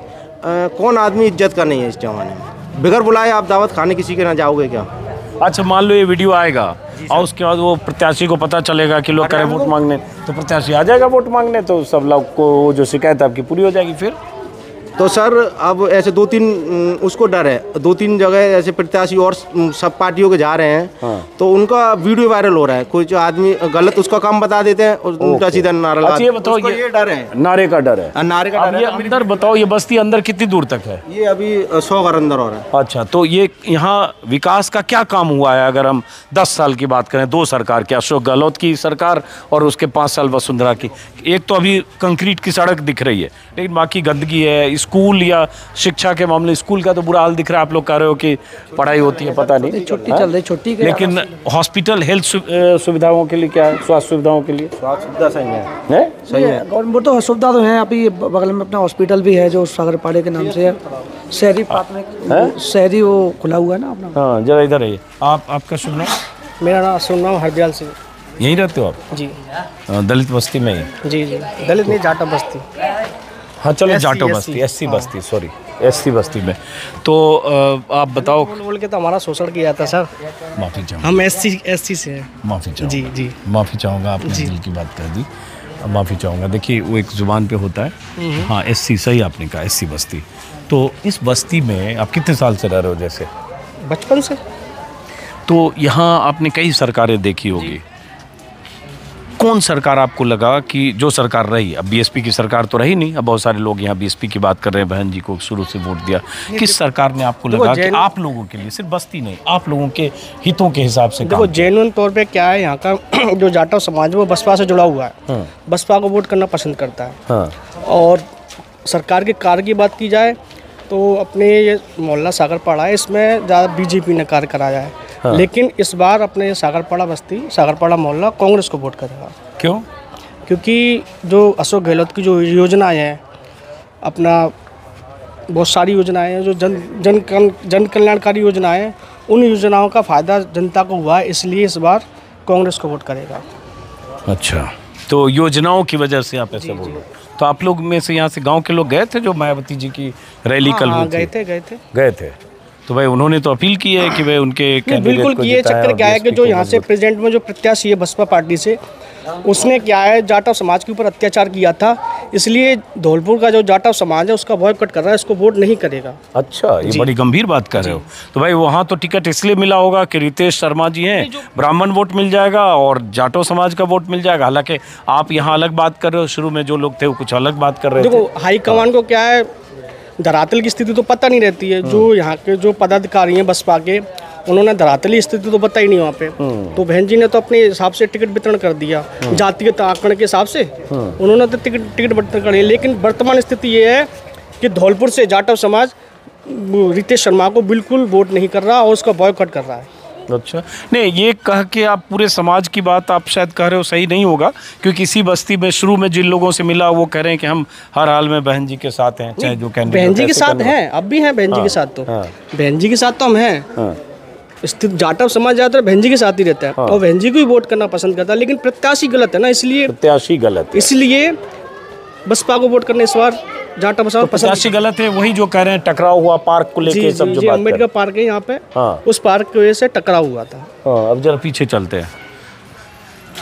कौन आदमी इज्जत का नहीं है इस जमाने में? बगैर बुलाए आप दावत खाने किसी के ना जाओगे क्या? अच्छा, मान लो ये वीडियो आएगा और उसके बाद वो प्रत्याशी को पता चलेगा कि लोग करें वोट मांगने, तो प्रत्याशी आ जाएगा वोट मांगने, तो सब लोग को जो शिकायत आपकी पूरी हो जाएगी। फिर तो सर अब ऐसे 2-3 उसको डर है, 2-3 जगह ऐसे प्रत्याशी और सब पार्टियों के जा रहे हैं, तो उनका वीडियो वायरल हो रहा है। कोई जो आदमी गलत उसका काम बता देते हैं और उल्टा सीधा नारा लगा। ये बताओ, ये डर है, नारे का डर है। नारे का डर है। ये अंदर बताओ, ये बस्ती अंदर कितनी दूर तक है? ये अभी 100 घर अंदर हो रहा है। अच्छा, तो ये यहाँ विकास का क्या काम हुआ है? अगर हम 10 साल की बात करें, 2 सरकार की, अशोक गहलोत की सरकार और उसके 5 साल वसुंधरा की, एक तो अभी कंक्रीट की सड़क दिख रही है, लेकिन बाकी गंदगी है। स्कूल या शिक्षा के मामले, स्कूल का तो बुरा हाल दिख रहा है। आप लोग कह रहे हो कि पढ़ाई होती है, पता नहीं, छुट्टी चल रही, छुट्टी। लेकिन हॉस्पिटल, हेल्थ सुविधाओं के लिए क्या है? स्वास्थ्य सुविधाओं के लिए स्वास्थ्य सुविधा सही है, सही है। गवर्नमेंट तो सुविधा तो है, अभी बगल में अपना हॉस्पिटल भी है जो सागरपाड़े के नाम से है, शहरी प्राथमिक, शहरी वो खुला हुआ है ना अपना। हाँ, जरा इधर आइए। आपका शुभ नाम? मेरा नाम शुभ नाम हरदयाल सिंह। यहीं रहते हो आप? जी। दलित बस्ती में ही? जी, दलित नहीं, जाटो बस्ती। हाँ चलो, जाटो बस्ती, एससी बस्ती, सॉरी, एससी बस्ती में। तो आप बताओ। बोल के तो हमारा शोषण किया था सर। माफ़ी चाहूँगा। हम एससी से हैं। माफ़ी चाहूँगा। जी जी, माफ़ी चाहूँगा, आपने दिल की बात कह दी, माफ़ी चाहूँगा। देखिए, वो एक ज़ुबान पे होता है। हाँ, एससी, सही आपने कहा, एससी बस्ती। तो इस बस्ती में आप कितने साल से रह रहे हो? जैसे बचपन से। तो यहाँ आपने कई सरकारें देखी होगी, कौन सरकार आपको लगा कि जो सरकार रही, अब बीएसपी की सरकार तो रही नहीं, अब बहुत सारे लोग यहाँ बीएसपी की बात कर रहे हैं, बहन जी को शुरू से वोट दिया, किस सरकार ने आपको लगा कि आप लोगों के लिए, सिर्फ बस्ती नहीं, आप लोगों के हितों के हिसाब से? देखो जेन्युइन तौर पे क्या है, यहाँ का जो जाटव समाज है वो बसपा से जुड़ा हुआ है, बसपा को वोट करना पसंद करता है। और सरकार के कार्य की बात की जाए तो अपने ये मोहल्ला सागरपाड़ा है, इसमें ज़्यादा बीजेपी ने कार्य कराया है। लेकिन इस बार अपने सागरपाड़ा बस्ती, सागरपाड़ा मोहल्ला कांग्रेस को वोट करेगा। क्यों? क्योंकि जो अशोक गहलोत की जो योजनाएं हैं, अपना बहुत सारी योजनाएं हैं जो जन कल्याणकारी योजनाएं हैं, उन योजनाओं का फ़ायदा जनता को हुआ है, इसलिए इस बार कांग्रेस को वोट करेगा। अच्छा, तो योजनाओं की वजह से आप ऐसे बोलो। तो आप लोग में से यहाँ से गांव के लोग गए थे जो मायावती जी की रैली कल हुई थी? गए थे। तो भाई उन्होंने तो अपील की है कि भाई उनके बिल्कुल की है। चक्कर क्या है कि जो यहाँ से प्रेसिडेंट में जो प्रत्याशी है बसपा पार्टी से, उसने क्या है जाटव समाज के ऊपर अत्याचार किया था, इसलिए धौलपुर का जो जाटव समाज है उसका बॉयकॉट कर रहा है, इसको वोट नहीं करेगा। अच्छा, ये बड़ी गंभीर बात कर रहे हो। तो भाई वहाँ तो टिकट इसलिए मिला होगा कि रितेश शर्मा जी हैं, ब्राह्मण वोट मिल जाएगा और जाटव समाज का वोट मिल जाएगा। हालांकि आप यहाँ अलग बात कर रहे हो, शुरू में जो लोग थे वो कुछ अलग बात कर रहे थे। देखो हाईकमान को क्या है, धरातल की स्थिति तो पता नहीं रहती है। जो यहाँ के जो पदाधिकारी हैं बसपा के, उन्होंने धरातली स्थिति तो पता ही नहीं वहाँ पे। तो बहन जी ने तो अपने हिसाब से टिकट वितरण कर दिया, जातीय आंकड़े के हिसाब से उन्होंने तो टिकट वितरण कर दिया। लेकिन वर्तमान स्थिति ये है कि धौलपुर से जाटव समाज रितेश शर्मा को बिल्कुल वोट नहीं कर रहा और उसका बॉयकॉट कर रहा है। अच्छा, नहीं ये कह के आप पूरे समाज की बात आप शायद कह रहे हो, सही नहीं होगा, क्योंकि इसी बस्ती में शुरू में जिन लोगों से मिला वो कह रहे हैं कि हम हर हाल में बहन जी के साथ हैं, चाहे जो कैंडिडेट बहन जी के साथ हैं, अब भी हैं बहन जी के साथ। तो बहन जी के साथ तो हम हैं, स्थित जाटव समाज ज़्यादातर बहन जी के साथ ही रहता है और बहन जी को ही वोट करना पसंद करता है। लेकिन प्रत्याशी गलत है ना, इसलिए प्रत्याशी गलत, इसलिए बसपा को वोट करने इस बार जाटव समाज प्रत्याशी गलत है। वही जो कह रहे हैं टकराव हुआ पार्क को लेके, सब जो बात अम्बेडकर पार्क है यहाँ पे, उस पार्क की वजह से टकराव हुआ था। अब जरा पीछे चलते हैं।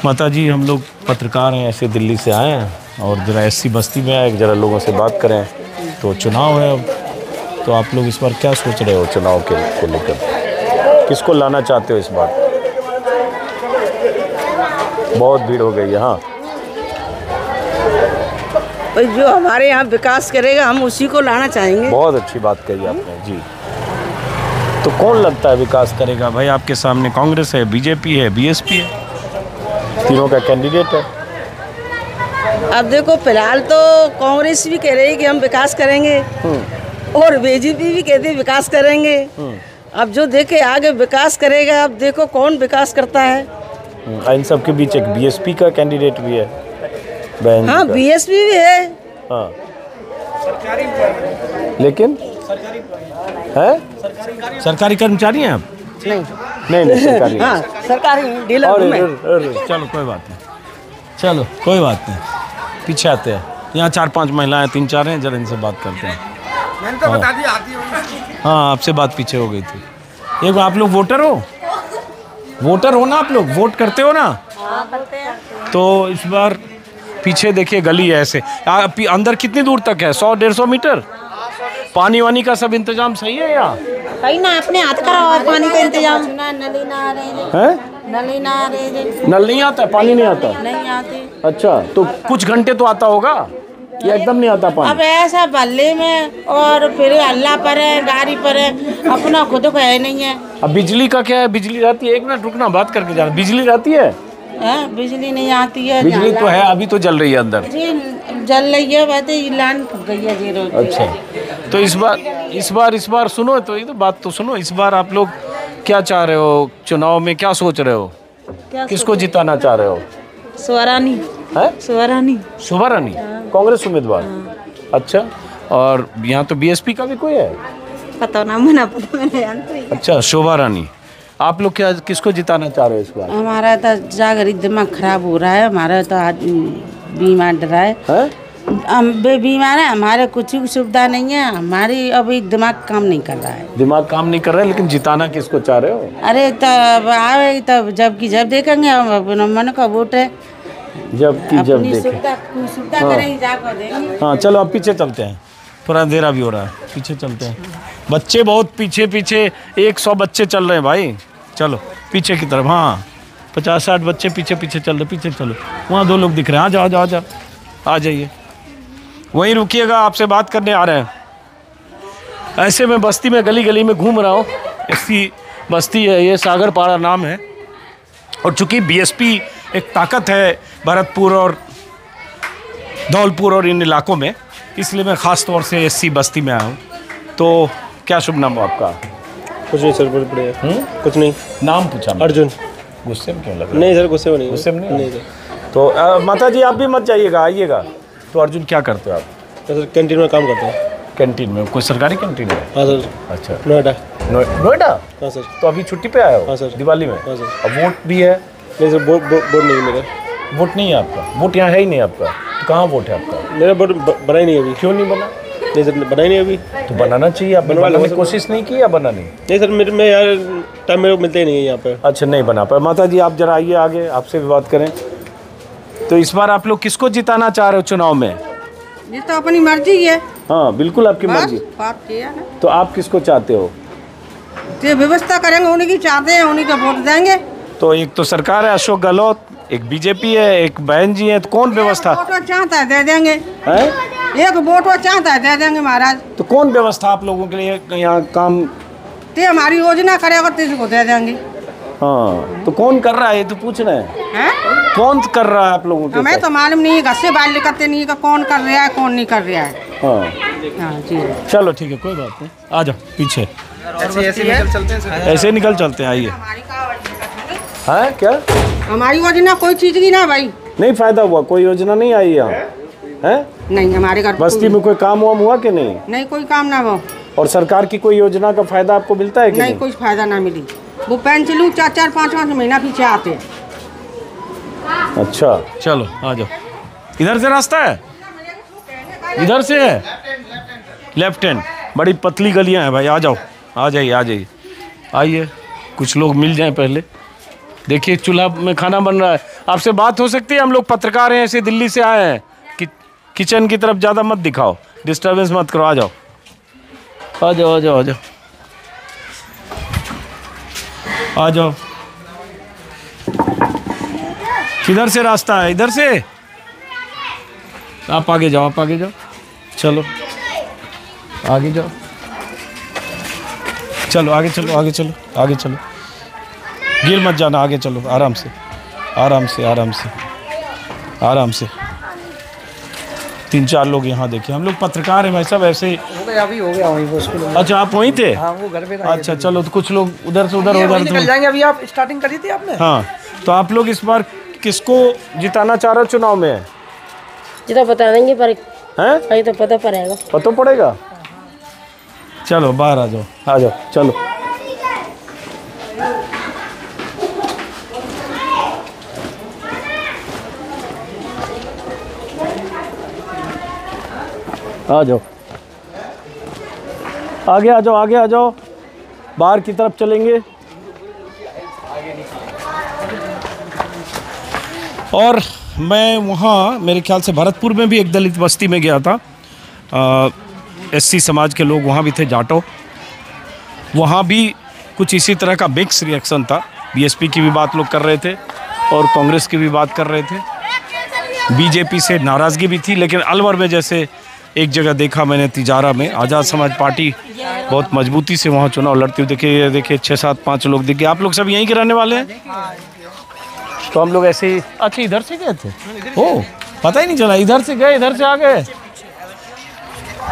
माता जी, हम लोग पत्रकार हैं, ऐसे दिल्ली से आए हैं और जरा एससी बस्ती में आए, जरा लोगों से बात करें। तो चुनाव है अब, तो आप लोग इस बार क्या सोच रहे हो चुनाव को लेकर? किसको लाना चाहते हो इस बार? बहुत भीड़ हो गई है। हाँ, जो हमारे यहाँ विकास करेगा हम उसी को लाना चाहेंगे। बहुत अच्छी बात कही आपने जी। तो कौन लगता है विकास करेगा भाई? आपके सामने कांग्रेस है, बीजेपी है, बीएसपी है, तीनों का कैंडिडेट है। अब देखो फिलहाल तो कांग्रेस भी कह रही है कि हम विकास करेंगे और बीजेपी भी कहती है विकास करेंगे। अब जो देखे आगे विकास करेगा, अब देखो कौन विकास करता है। इन सब के बीच एक बीएसपी का कैंडिडेट भी है। हाँ, बीएसपी भी है। हाँ, लेकिन है सरकारी कर्मचारी हैं आप? नहीं सरकारी। हाँ, सरकारी डीलर में। चलो कोई बात नहीं, चलो कोई बात नहीं, पीछे आते हैं। यहाँ 4-5 महिलाएं 3-4 हैं, जरा इनसे बात करते हैं। मैंने तो बता दिया, हाँ आपसे बात पीछे हो गई थी। एक आप लोग वोटर हो? वोटर हो ना आप लोग? वोट करते हो ना? तो इस बार पीछे देखिए गली है ऐसे, अंदर कितनी दूर तक है? 100-150 मीटर। पानी वानी का सब इंतजाम सही है यहाँ? सही ना, अपने हाथ करा पानी का इंतजाम। नली ना आ रही है, नली ना आ रही, नल नहीं आता है, पानी नहीं आता? नहीं आती। अच्छा, तो कुछ घंटे तो आता होगा या एकदम नहीं आता पानी? अब ऐसा बल्ले में और फिर अल्लाह पर है, गाड़ी पर है, अपना खुद को है नहीं है। अब बिजली का क्या है? बिजली रहती है? एक मिनट रुकना, बात करके जाना। बिजली रहती है? बिजली नहीं आती है। बिजली तो है, अभी तो जल रही है अंदर। जी जल रही है, वैसे लाइन फूक गई है जीरो। अच्छा, तो इस बार सुनो तो, ये तो बात तो सुनो। इस बार आप लोग क्या चाह रहे हो चुनाव में? क्या सोच रहे हो? किसको जिताना चाह रहे हो? स्वरानी है? स्वरानी कांग्रेस उम्मीदवार। अच्छा, और यहाँ तो बीएसपी का भी कोई है? पता ना, मुझे पता, मैंने जानती। अच्छा, शोभा रानी। आप लोग क्या किसको जिताना चाह रहे हो इस बार? हमारा तो जागरी दिमाग खराब हो रहा है, हमारा तो बीमार डरा है। हम बीमार है, हमारे कुछ भी सुविधा नहीं है, हमारी अभी दिमाग काम नहीं कर रहा है। दिमाग काम नहीं कर रहा है, लेकिन जिताना किसको चाह रहे हो? अरे तब आवे तब जब देखेंगे, हम अपना मन का वोट है, जब देखें सुविधा करेंगे, जाकर देंगे। हाँ चलो अब पीछे चलते हैं, थोड़ा अंधेरा भी हो रहा है, पीछे चलते हैं। बच्चे बहुत पीछे 100 बच्चे चल रहे हैं भाई, चलो पीछे की तरफ। हाँ 50-60 बच्चे पीछे पीछे चल रहे, पीछे चलो। वहाँ 2 लोग दिख रहे हैं, आ जाओ आ जाओ आ जाओ, आ जाइए, वहीं रुकिएगा, आपसे बात करने आ रहे हैं। ऐसे में बस्ती में गली गली में घूम रहा हूँ। ऐसी बस्ती है ये, सागरपाड़ा नाम है। और चूँकि बीएसपी एक ताकत है भरतपुर और धौलपुर और इन इलाकों में, इसलिए मैं ख़ास तौर से एससी बस्ती में आया हूँ। तो क्या शुभ नाम हो आपका? कुछ नहीं सर, बढ़िया। कुछ नहीं। नाम पूछा? अर्जुन। गुस्से में क्यों लग रहा है? नहीं सर, गुस्से में नहीं। गुस्से में नहीं सर। तो माता जी आप भी मत जाइएगा, आइएगा। तो अर्जुन क्या करते हो आप? सर कैंटीन में काम करते हैं। कैंटीन में? कोई सरकारी कैंटीन है? हाँ सर। अच्छा, नोएडा। नोएडा? हाँ सर। तो अभी छुट्टी पे आए हो? हाँ सर। दिवाली में? हाँ सर। अब वोट भी है? नहीं सर, वोट नहीं है मेरा। वोट नहीं है आपका? वोट यहाँ है ही नहीं आपका, तो कहाँ वोट है आपका? मेरा वोट बना ही नहीं अभी। क्यों नहीं बना? नहीं सर, बना ही नहीं अभी। तो बनाना चाहिए, आपने बनाने की कोशिश नहीं की या बना नहीं? नहीं सर, मेरे में यार टाइम मेरे को मिलता ही नहीं है यहाँ पे। अच्छा, नहीं बना पाए। माता जी आप जरा आइए आगे, आपसे भी बात करें। तो इस बार आप लोग किसको जिताना चाह रहे हो चुनाव में? ये तो अपनी मर्जी है। हाँ बिल्कुल आपकी मर्जी। बात किया ना। तो आप किसको चाहते हो? जो व्यवस्था करेंगे उन्हीं की चाहते हैं, उन्हीं का वोट देंगे। तो एक तो सरकार है अशोक गहलोत, एक बीजेपी है, एक बहन जी है, तो कौन व्यवस्था? वोट चाहता है दे देंगे। है? एक वोट चाहता है दे देंगे महाराज। तो कौन व्यवस्था आप लोगों के लिए यहाँ काम? ते हमारी योजना करेगा तो इसको दे देंगे। हाँ, तो कौन कर रहा है ये तो पूछ रहे हैं। कौन कर रहा है आप लोगों के? हमें तो मालूम नहीं, घर से बाहर निकलते नहीं का कौन कर रहा है कौन नहीं कर रहा है। हाँ जी। चलो ठीक है, कोई बात नहीं, आ जाओ पीछे। ऐसे निकल चलते हैं सर। ऐसे निकल चलते हैं, आइए। हाँ क्या? हमारी योजना कोई चीज की ना भाई। नहीं फायदा हुआ, कोई योजना नहीं आई यहाँ है? नहीं, हमारे घर बस्ती में कोई काम वाम हुआ कि नहीं? नहीं, कोई काम ना हो। और सरकार की कोई योजना का फायदा आपको मिलता है कि नहीं? कोई फायदा ना मिली। वो पेंशन 4-5 महीना पीछे आते हैं। अच्छा चलो आ जाओ। इधर से रास्ता है? इधर से है? Left hand. बड़ी पतली गलियां हैं भाई, आ जाओ, आ जाइए आ जाइए, आइए। कुछ लोग मिल जाएं पहले। देखिए चूल्हा में खाना बन रहा है, आपसे बात हो सकती है? हम लोग पत्रकार हैं, ऐसे दिल्ली से आए हैं। किचन की तरफ ज़्यादा मत दिखाओ, डिस्टर्बेंस मत करो, आ जाओ आ जाओ आ जाओ आ जाओ आ जाओ। किधर से रास्ता है? इधर से? आप आगे जाओ, आप आगे जाओ, चलो आगे जाओ, चलो आगे चलो, आगे चलो, आगे चलो, गिर मत जाना, आगे चलो, आराम से आराम से आराम से आराम से। 3-4 लोग यहाँ देखिए, हम लोग पत्रकार हैं भाई साहब, ऐसे हो गया, अभी हो गया वहीं वो स्कूल में। अच्छा आप वहीं थे? हाँ, वो घर पे था। अच्छा चलो, तो कुछ लोग उधर से उधर निकल जाएंगे। अभी आप स्टार्टिंग करी थी आपने? हाँ, तो आप लोग इस बार किसको जिताना चाह रहे हो चुनाव में? ये तो बता देंगे पर हैं? ये तो पता पड़ेगा। पता पड़ेगा? चलो बाहर आ जाओ, आ जाओ, चलो आ जाओ, आगे आ जाओ, आगे आ जाओ, बाहर की तरफ चलेंगे। और मैं वहाँ मेरे ख्याल से भरतपुर में भी एक दलित बस्ती में गया था, एससी समाज के लोग वहाँ भी थे, जाटो। वहाँ भी कुछ इसी तरह का मिक्स रिएक्शन था। बीएसपी की भी बात लोग कर रहे थे और कांग्रेस की भी बात कर रहे थे, बीजेपी से नाराज़गी भी थी। लेकिन अलवर में जैसे एक जगह देखा मैंने, तिजारा में आज़ाद समाज पार्टी बहुत मजबूती से वहाँ चुनाव लड़ती हुई देखिए। ये देखिए 6-7-5 लोग देखिए। आप लोग सब यहीं के रहने वाले हैं? तो हम लोग ऐसे ही, अच्छा इधर से गए थे? ओह पता ही नहीं चला, इधर से गए इधर से आ गए।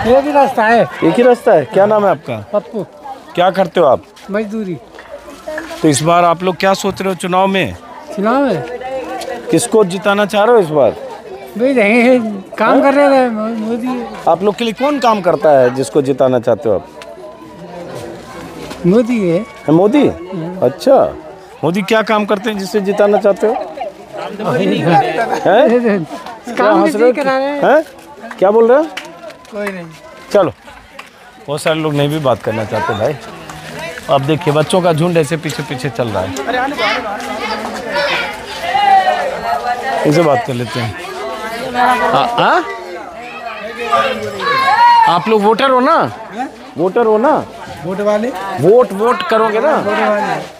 एक ही रास्ता है। एक ही रास्ता है? क्या नाम है आपका? पप्पू। क्या करते हो आप? मजदूरी। तो इस बार आप लोग क्या सोच रहे हो चुनाव में? चुनाव में किसको जिताना चाह रहे हो इस बार? भाई रहे काम कर रहे हैं मोदी। आप लोग के लिए कौन काम करता है जिसको जिताना चाहते हो आप? मोदी है। मोदी? अच्छा, मोदी क्या काम करते हैं जिससे जिताना चाहते हो? हैं? क्या बोल रहे हो? कोई नहीं। चलो, बहुत सारे लोग नहीं भी बात करना चाहते भाई। अब देखिए बच्चों का झुंड ऐसे पीछे पीछे चल रहा है, इनसे बात कर लेते हैं। आप लोग वोटर हो ना? वोटर हो ना? वोट वाले? वोट करोगे ना?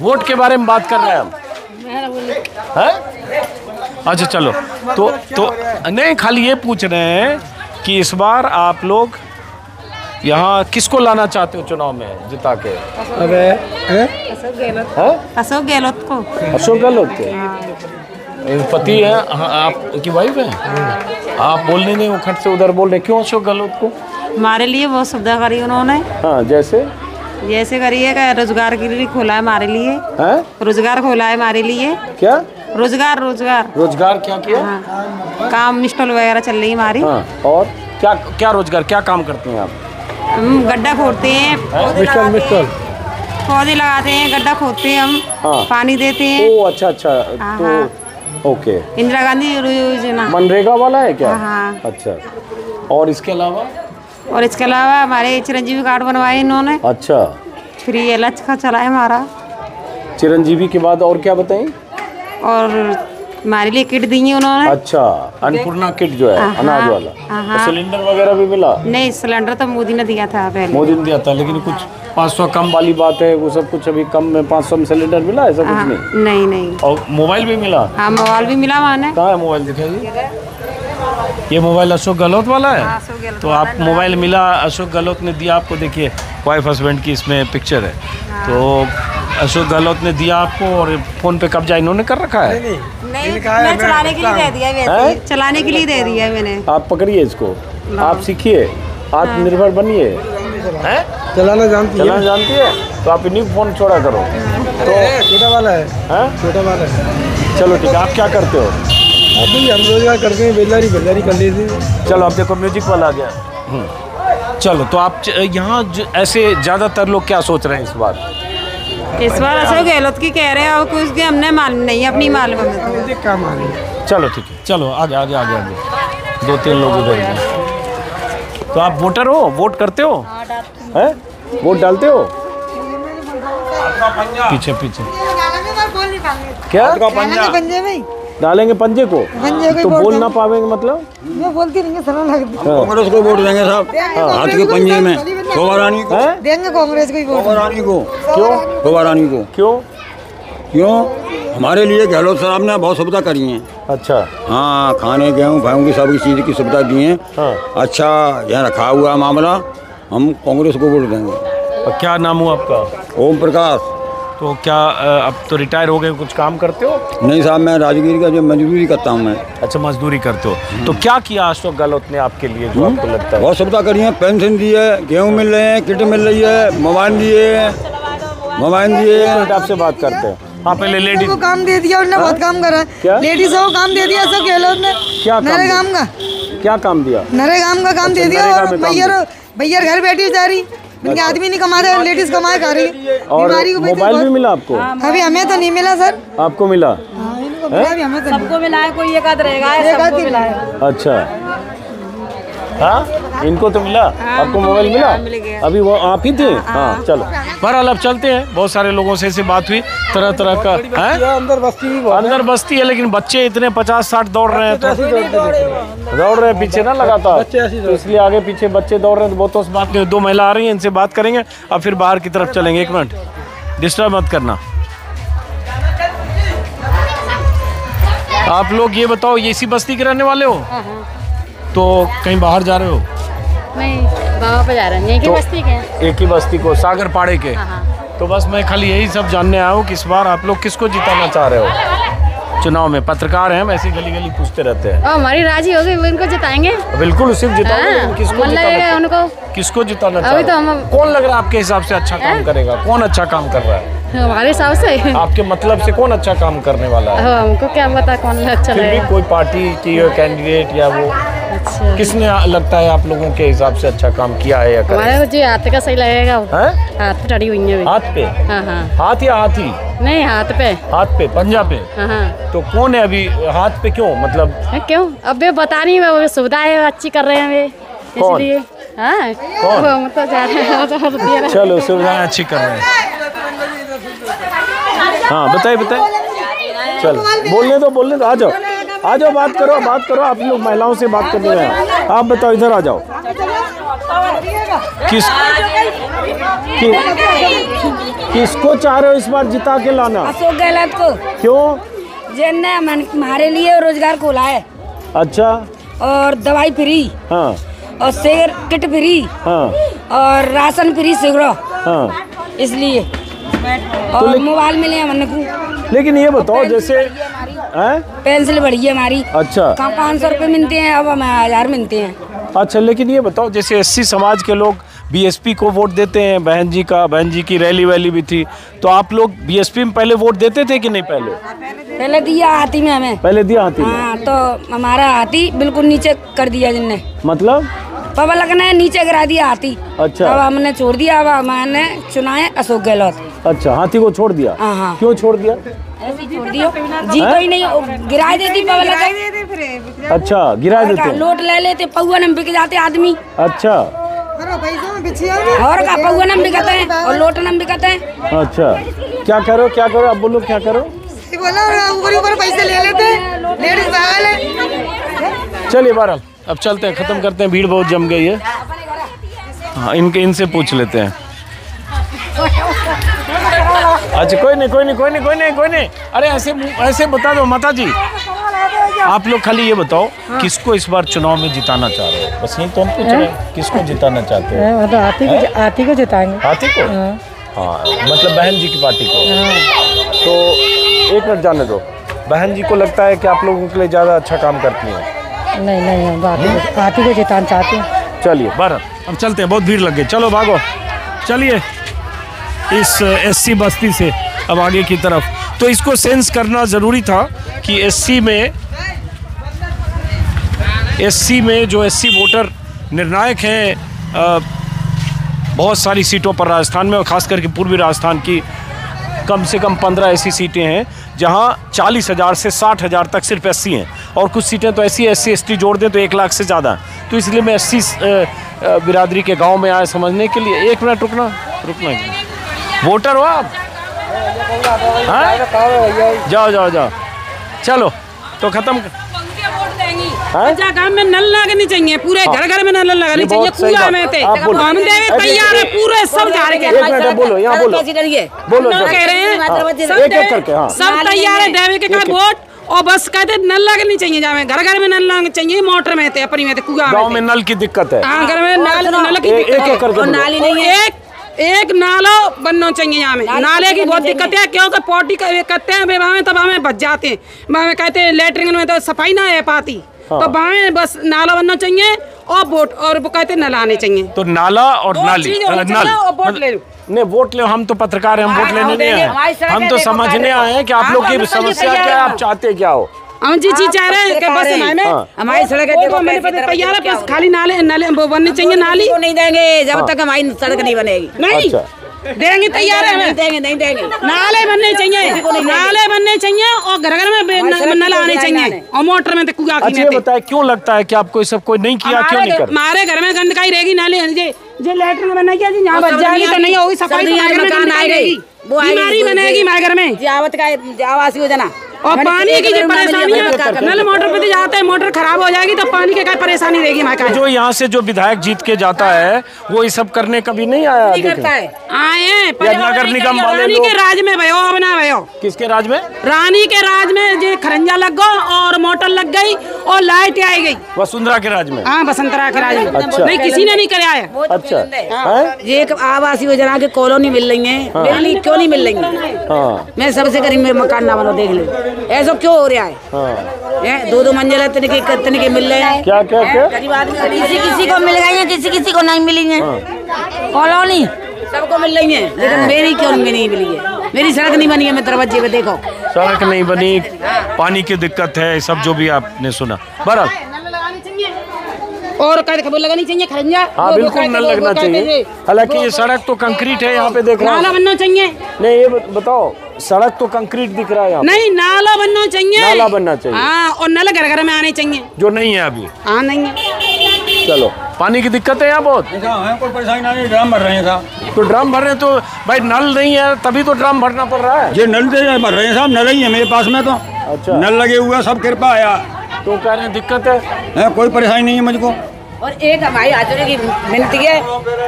वोट के बारे में बात कर रहे हैं हम। है? अच्छा चलो, तो नहीं, खाली ये पूछ रहे हैं कि इस बार आप लोग यहाँ किसको लाना चाहते हो चुनाव में जिता के? अबे अशोक गहलोत को। अशोक गहलोत के पति है आपकी वाइफ है? आप बोलने नहीं, वो खट से उधर बोल रहे, क्यों अशोक गहलोत को? हमारे लिए बहुत सुविधा करी उन्होंने। हाँ, जैसे करी है कि रोजगार के लिए खोला है हमारे लिए। है? रोजगार खोला है हमारे लिए। क्या रोजगार क्या किया? हाँ। काम स्टॉल वगैरह चल रही है हमारी। हाँ। और क्या रोजगार, क्या काम करते हैं आप? हम गड्ढा खोदते हैं, पौधे लगाते हैं, गड्ढा खोदते हैं हम। हाँ। पानी देते हैं। ओ अच्छा, तो ओके। इंदिरा गांधी योजना मनरेगा वाला है क्या? हाँ। अच्छा, और इसके अलावा हमारे चिरंजीवी कार्ड बनवाए इन्होंने। अच्छा, फ्री इलाज का चला है हमारा। चिरंजीवी के बाद और क्या बताएं? और हमारे लिए किट दी है उन्होंने। अच्छा, अन्नपूर्णा किट जो है अनाज वाला। तो सिलेंडर वगैरह भी मिला? नहीं, सिलेंडर तो मोदी ने दिया था पहले। मोदी ने दिया था, लेकिन कुछ 500 कम वाली बात है, वो सब कुछ अभी कम में 500 में सिलेंडर मिला, ऐसा कुछ नहीं? नहीं। और मोबाइल भी मिला? हाँ, मोबाइल भी मिला मैंने। कहाँ है मोबाइल, दिखाइए। ये मोबाइल अशोक गहलोत वाला है? तो आप मोबाइल मिला, अशोक गहलोत ने दिया आपको। देखिए वाइफ हस्बैंड की इसमें पिक्चर है। तो अशोक गहलोत ने दिया आपको, और फ़ोन पे कब्जा इन्होंने कर रखा है? नहीं, मैं चलाने के लिए दे दिया है। चलाने के लिए दे दिया है मैंने। आप पकड़िए इसको, आप सीखिए, आत्मनिर्भर बनिए। चलाना जानती है? तो आप इन्हीं फ़ोन छोड़ा करो। तो छोटा वाला है। छोटा वाला है। चलो ठीक है, आप क्या करते हो? अभी हम रोजगार करते हैं, बेलदारी कर ली थी। चलो, अब देखो म्यूजिक वाला आ गया। चलो, तो आप यहाँ ऐसे ज़्यादातर लोग क्या सोच रहे हैं इस बार? अशोक गहलोत की कह रहे हैं, और कुछ भी हमने मालूम नहीं है, अपनी मालूम है। चलो ठीक है, चलो आगे। 2-3 लोग इधर हैं। तो आप वोटर हो, वोट करते हो? हैं? वोट डालते हो? पीछे क्या डालेंगे पंजे को? तो बोल ना पावेंगे मतलब? मैं बोलती नहीं, सरल लगती। कांग्रेस को वोट देंगे साहब, हाथ के पंजे में। शोभा रानी को देंगे, कांग्रेस को ही वोट। शोभा रानी को क्यों? शोभा रानी को क्यों? हमारे लिए गहलोत साहब ने बहुत सुविधा करी है। अच्छा। हाँ, खाने गेहूँ भाइयों की सभी चीज़ की सुविधा दी है। अच्छा, यहाँ रखा हुआ मामला, हम कांग्रेस को वोट देंगे। क्या नाम हुआ आपका? ओम प्रकाश। तो क्या अब तो रिटायर हो गए, कुछ काम करते हो? नहीं साहब, मैं राजगीर का जो मजदूरी करता हूँ मैं। अच्छा, मजदूरी करते हो। तो क्या किया अशोक गहलोत ने आपके लिए, जो आपको लगता है? बहुत सुविधा करी है, पेंशन दी है, गेहूँ मिल रहे हैं, किट मिल रही है, मोबाइल दिए। आपसे बात करते हैं। हाँ, पहले लेडीज को काम दे दिया, उन्होंने बहुत काम करा है। लेडीजों को काम दे दिया अशोक गहलोत ने। क्या नरेगाम का? क्या काम दिया? नरेगाम का काम दे दिया। और भैया घर बैठी जा रही, उनके आदमी नहीं कमा रहे, लेडीज कमाए खा रही। और मोबाइल भी मिला आपको? अभी हमें तो नहीं मिला सर। आपको मिला? सबको मिला है, कोई एक आध रहेगा, सबको मिला है। अच्छा, हाँ, इनको तो मिला। आपको मोबाइल मिला? अभी वो आप ही थे? हाँ, चलो बहरहाल अब चलते हैं। बहुत सारे लोगों से बात हुई, तरह तरह का है। अंदर बस्ती है, लेकिन बच्चे इतने 50-60 दौड़ रहे हैं, दौड़ रहे हैं पीछे ना लगातार, तो इसलिए आगे पीछे बच्चे दौड़ रहे हैं। तो बहुत उस बात में 2 महिला आ रही हैं, इनसे बात करेंगे और फिर बाहर की तरफ चलेंगे। 1 मिनट, डिस्टर्ब मत करना। आप लोग ये बताओ, ये इसी बस्ती के रहने वाले हो? तो कहीं बाहर जा रहे हो? नहीं, गाँव पे जा रहे हैं। एक ही बस्ती के? एक ही बस्ती को, सागर पाड़े के। तो बस मैं खाली यही सब जानने आया हूँ कि इस बार आप लोग किसको जिताना चाह रहे हो चुनाव में? पत्रकार हैं, हम ऐसे गली गली पूछते रहते हैं। हमारी राजी होगी, उनको जिताएंगे। बिल्कुल, सिर्फ जिताएंगे। किसको जिताना चाह रहे हो? कौन लग रहा है आपके हिसाब से अच्छा काम करेगा? कौन अच्छा काम कर रहा है हमारे हिसाब से? आपके मतलब से कौन अच्छा काम करने वाला है? हमको क्या पता कौन अच्छा लगेगा। कोई पार्टी की कैंडिडेट या वो किसने लगता है आप लोगों के हिसाब से अच्छा काम किया है या करेगा? हमारे जी हाथ का सही लगेगा। हाथ पे चढ़ी हुई है। हाथ पे? हाँ। हाथ या हाथी? नहीं, हाथ पे। हाथ पे, पंजा पे। हाँ। तो कौन है अभी हाथ पे? क्यों मतलब? क्यों अब वे बता नहीं, वो सुविधा है अच्छी कर रहे हैं वे, इसलिए। हाँ, कौन? तो जा रहे हैं। चलो, सुविधाएं अच्छी कर रहे हैं। हाँ, बताइए। चलो, बोलने दो, आ जाओ, बात करो। आप लोग महिलाओं से बात करने हैं। आप बताओ, इधर आ जाओ। किसको चाह रहे हो इस बार जिता के लाना? अशोक गहलोत को। क्यों? जिनने हमारे लिए रोजगार खोला है। अच्छा। और दवाई फ्री। हाँ। और शेर किट फ्री। हाँ। और राशन फ्री सिगरो। हाँ। इसलिए और मोबाइल मिले हमने को। लेकिन ये बताओ जैसे पेंसिल बढ़ी है हमारी। अच्छा। 500 रुपए मिलते हैं, अब हमें 1000 मिलते हैं। अच्छा, लेकिन ये बताओ जैसे एससी समाज के लोग बीएसपी को वोट देते हैं, बहन जी की रैली वैली भी थी, तो आप लोग बीएसपी में पहले वोट देते थे कि नहीं? पहले दिया हाथी में हमें। पहले दिया हाथी में? हाँ, तो हमारा हाथी बिल्कुल नीचे कर दिया जिनने। मतलब पब्लिक ने नीचे गिरा दिया हाथी। अच्छा। अब हमने छोड़ दिया, अब हमने चुना है अशोक गहलोत। अच्छा, हाथी को छोड़ दिया? हाँ। क्यों छोड़ दिया? ऐसे ही छोड़ दियो जी, कोई नहीं गिरा देती पब्लिक। अच्छा, गिरा देते? लोट ले लेते, पौआ में बिक जाते आदमी। अच्छा। और का पौआ में बिकते हैं और लोट में बिकते हैं। अच्छा, क्या करो अब बोलो, क्या करो? ऊपर पैसे ले लेते। चलिए बहरहाल अब चलते हैं, खत्म करते हैं, भीड़ बहुत जम गई है। हाँ, इनसे पूछ लेते हैं। अच्छा, कोई नहीं। अरे ऐसे बता दो माता जी, आप लोग खाली ये बताओ किसको इस बार चुनाव में जिताना चाह रहे हो? बस यही तो हम पूछ रहे हैं, किसको जिताना चाहते हो? हाथी को जिताएंगे। हाथी को? हाँ, मतलब बहन जी की पार्टी को। तो एक मिनट जाने दो, बहन जी को लगता है कि आप लोगों के लिए ज़्यादा अच्छा काम करती हैं? नहीं, हाथी को जिताना चाहते हैं। चलिए बहरहाल हम चलते हैं, बहुत भीड़ लग गई, चलो भागो। चलिए इस एससी बस्ती से अब आगे की तरफ, तो इसको सेंस करना ज़रूरी था कि एससी में जो एससी वोटर निर्णायक हैं बहुत सारी सीटों पर राजस्थान में, और ख़ास करके पूर्वी राजस्थान की कम से कम 15 ऐसी सीटें हैं जहां 40,000 से 60,000 तक सिर्फ एससी हैं, और कुछ सीटें तो ऐसी एससी एसटी जोड़ दें तो 1 लाख से ज़्यादा हैं। तो इसलिए मैं एससी बिरादरी के गांव में आया समझने के लिए। 1 मिनट रुकना। वोटर हो आप? जाओ। चलो तो खत्म। काम में नल लगनी चाहिए, पूरे घर में नल लगनी चाहिए। कुआं में थे हम देवे तैयार है पूरे सब जा रहे हैं। बोलो कह रहे हैं सब तैयार है देवे के का वोट, और बस कहते नल लगनी चाहिए, जावे घर में नल लगनी चाहिए। मोटर में थे, अपनी में थे, कुआं गांव में नल की दिक्कत है। हाँ, घर में नल की दिक्कत है, नाली नहीं है। एक नाला बनना चाहिए यहाँ में। नाले की बहुत दिक्कत है, क्योंकि पोटी करते हैं तब हमें बच जाते हैं। हमें कहते हैं लेटरिन में तो सफाई ना है पाती। हाँ। तो बाएं बस नाला बनना चाहिए और वोट, और वो कहते नल आने चाहिए। तो नाला और नाली वोट ले लो। नहीं, वोट ले, हम तो पत्रकार हैं, हम वोट लेने नहीं आए, हम तो समझने आए हैं कि आप लोग की समस्या क्या है, आप चाहते क्या हो। हम जी चाह रहे हैं कि बस हमारी सड़क तैयार है, बस खाली नाले बनने चाहिए। नाली नहीं देंगे जब तक हमारी सड़क नहीं बनेगी। नहीं देंगे, तैयार है, नहीं देंगे। नाले बनने चाहिए और घर में नल आने चाहिए, और मोटर में कुआं की। अच्छा बताए, क्यों लगता है कि आपको सब कोई नहीं किया, क्यों नहीं कर? हमारे घर में गंदगी रहेगी, नाले जो लेटरिन बनाई है यहाँ बच जाएगी तो नहीं होगी सफाई, बीमारी बनेगी हमारे घर में। आवास योजना और पानी की जो परेशानी, नल मोटर पे जाते हैं, मोटर खराब हो जाएगी तो पानी की क्या परेशानी रहेगी हमारे। जो यहाँ से जो विधायक जीत के जाता है वो ये सब करने कभी नहीं आया? आए नगर निगम वाले के राज में भयो, अब ना भयो। किसके राज में? रानी के राज में जो खरंजा लग गो और मोटर लग गई और लाइट आई गई। वसुंधरा के राज में? हाँ, वसुंधरा के राज में। अच्छा। नहीं, किसी ने नहीं कराया है। अच्छा। ये आवास योजना की कॉलोनी मिल रही है, क्यों नहीं मिल रही? मैं सबसे गरीब में मकान ना बनो, देख लो ऐसा क्यों हो रहा है। 2-2 मंजिल इतने के मिल रहे हैं। क्या गरीब आदमी किसी को मिल गई है, किसी को नहीं मिली है। कॉलोनी सबको मिल रही है, लेकिन मेरी क्यों नहीं मिली है? मेरी सड़क नहीं बनी है, मैं दरवाजे पे देखो सड़क नहीं बनी, पानी की दिक्कत है, सब जो भी आपने सुना। बहरहाल और खबर लगानी चाहिए, खरंजा। हाँ, बिल्कुल नल लगना चाहिए। हालांकि ये सड़क तो कंक्रीट है, यहाँ पे देख रहा हूँ। नाला बनना चाहिए। नहीं, ये बताओ, सड़क तो कंक्रीट दिख रहा है यहाँ। नहीं, नाला बनना चाहिए। नाला बनना चाहिए। हाँ, और नल घर में आने चाहिए, जो नहीं है अभी। हाँ, नहीं है। चलो, पानी की दिक्कत है यहाँ बहुत। कोई परेशानी नहीं, ड्राम भर रहे हैं साहब। तो ड्राम भर रहे हैं, तो भाई नल नहीं है तभी तो ड्राम भरना पड़ रहा है। ये नल भर रहे हैं साहब, नल ही है मेरे पास में तो। अच्छा। नल लगे हुए, सब कृपा आया तो कह रहे हैं दिक्कत है। कोई परेशानी नहीं है मुझको। और एक हमारी हाजिरी की मिलती है,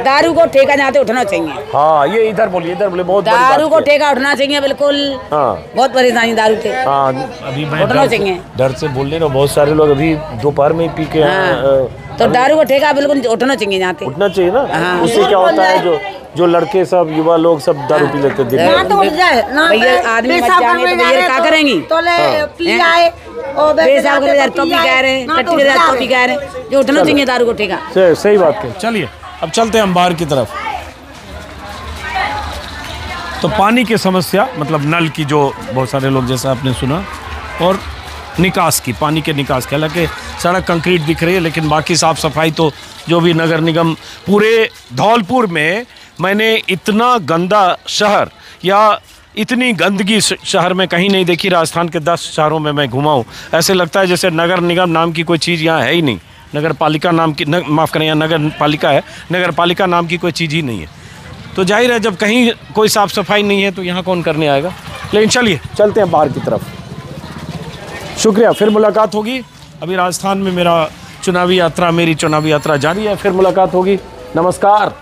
दारू को ठेका जहाँ पे उठना चाहिए। हाँ, ये इधर बोलिए बहुत बड़ी दारू बात को है। ठेका उठना चाहिए बिल्कुल। हाँ, बहुत परेशानी दारू से। हाँ, अभी मैं उठना चाहिए। डर से बोल रहे ना, बहुत सारे लोग अभी दोपहर में ही पी के तो दारू को ठेका बिल्कुल उठना चाहिए यहाँ पे। उठना चाहिए ना। हाँ। उससे क्या होता है, जो लड़के सब युवा लोग सब दारू पी लेते हैं। भैया आदमी मर जाएंगे तो भैया क्या करेंगी? पेशाब कर तो भी कह रहे हैं, टट्टी कर तो भी कह रहे हैं, जो उठना चाहिए दारू को ठेका। सही बात है। चलिए अब चलते हैं हम बाहर की तरफ। तो पानी की समस्या, मतलब नल की, जो बहुत सारे लोग जैसा आपने सुना, और निकास की, पानी के निकास की। हालांकि सड़क कंक्रीट दिख रही है, लेकिन बाकी साफ़ सफाई तो जो भी नगर निगम, पूरे धौलपुर में मैंने इतना गंदा शहर या इतनी गंदगी शहर में कहीं नहीं देखी। राजस्थान के 10 शहरों में मैं घुमा हूँ, ऐसे लगता है जैसे नगर निगम नाम की कोई चीज़ यहाँ है ही नहीं। नगर पालिका नाम की, माफ़ करें, यहाँ नगर पालिका है, नगर पालिका नाम की कोई चीज़ ही नहीं है। तो जाहिर है जब कहीं कोई साफ़ सफाई नहीं है तो यहाँ कौन करने आएगा। लेकिन चलिए चलते हैं बाहर की तरफ। शुक्रिया, फिर मुलाकात होगी। अभी राजस्थान में मेरी चुनावी यात्रा जारी है, फिर मुलाकात होगी। नमस्कार।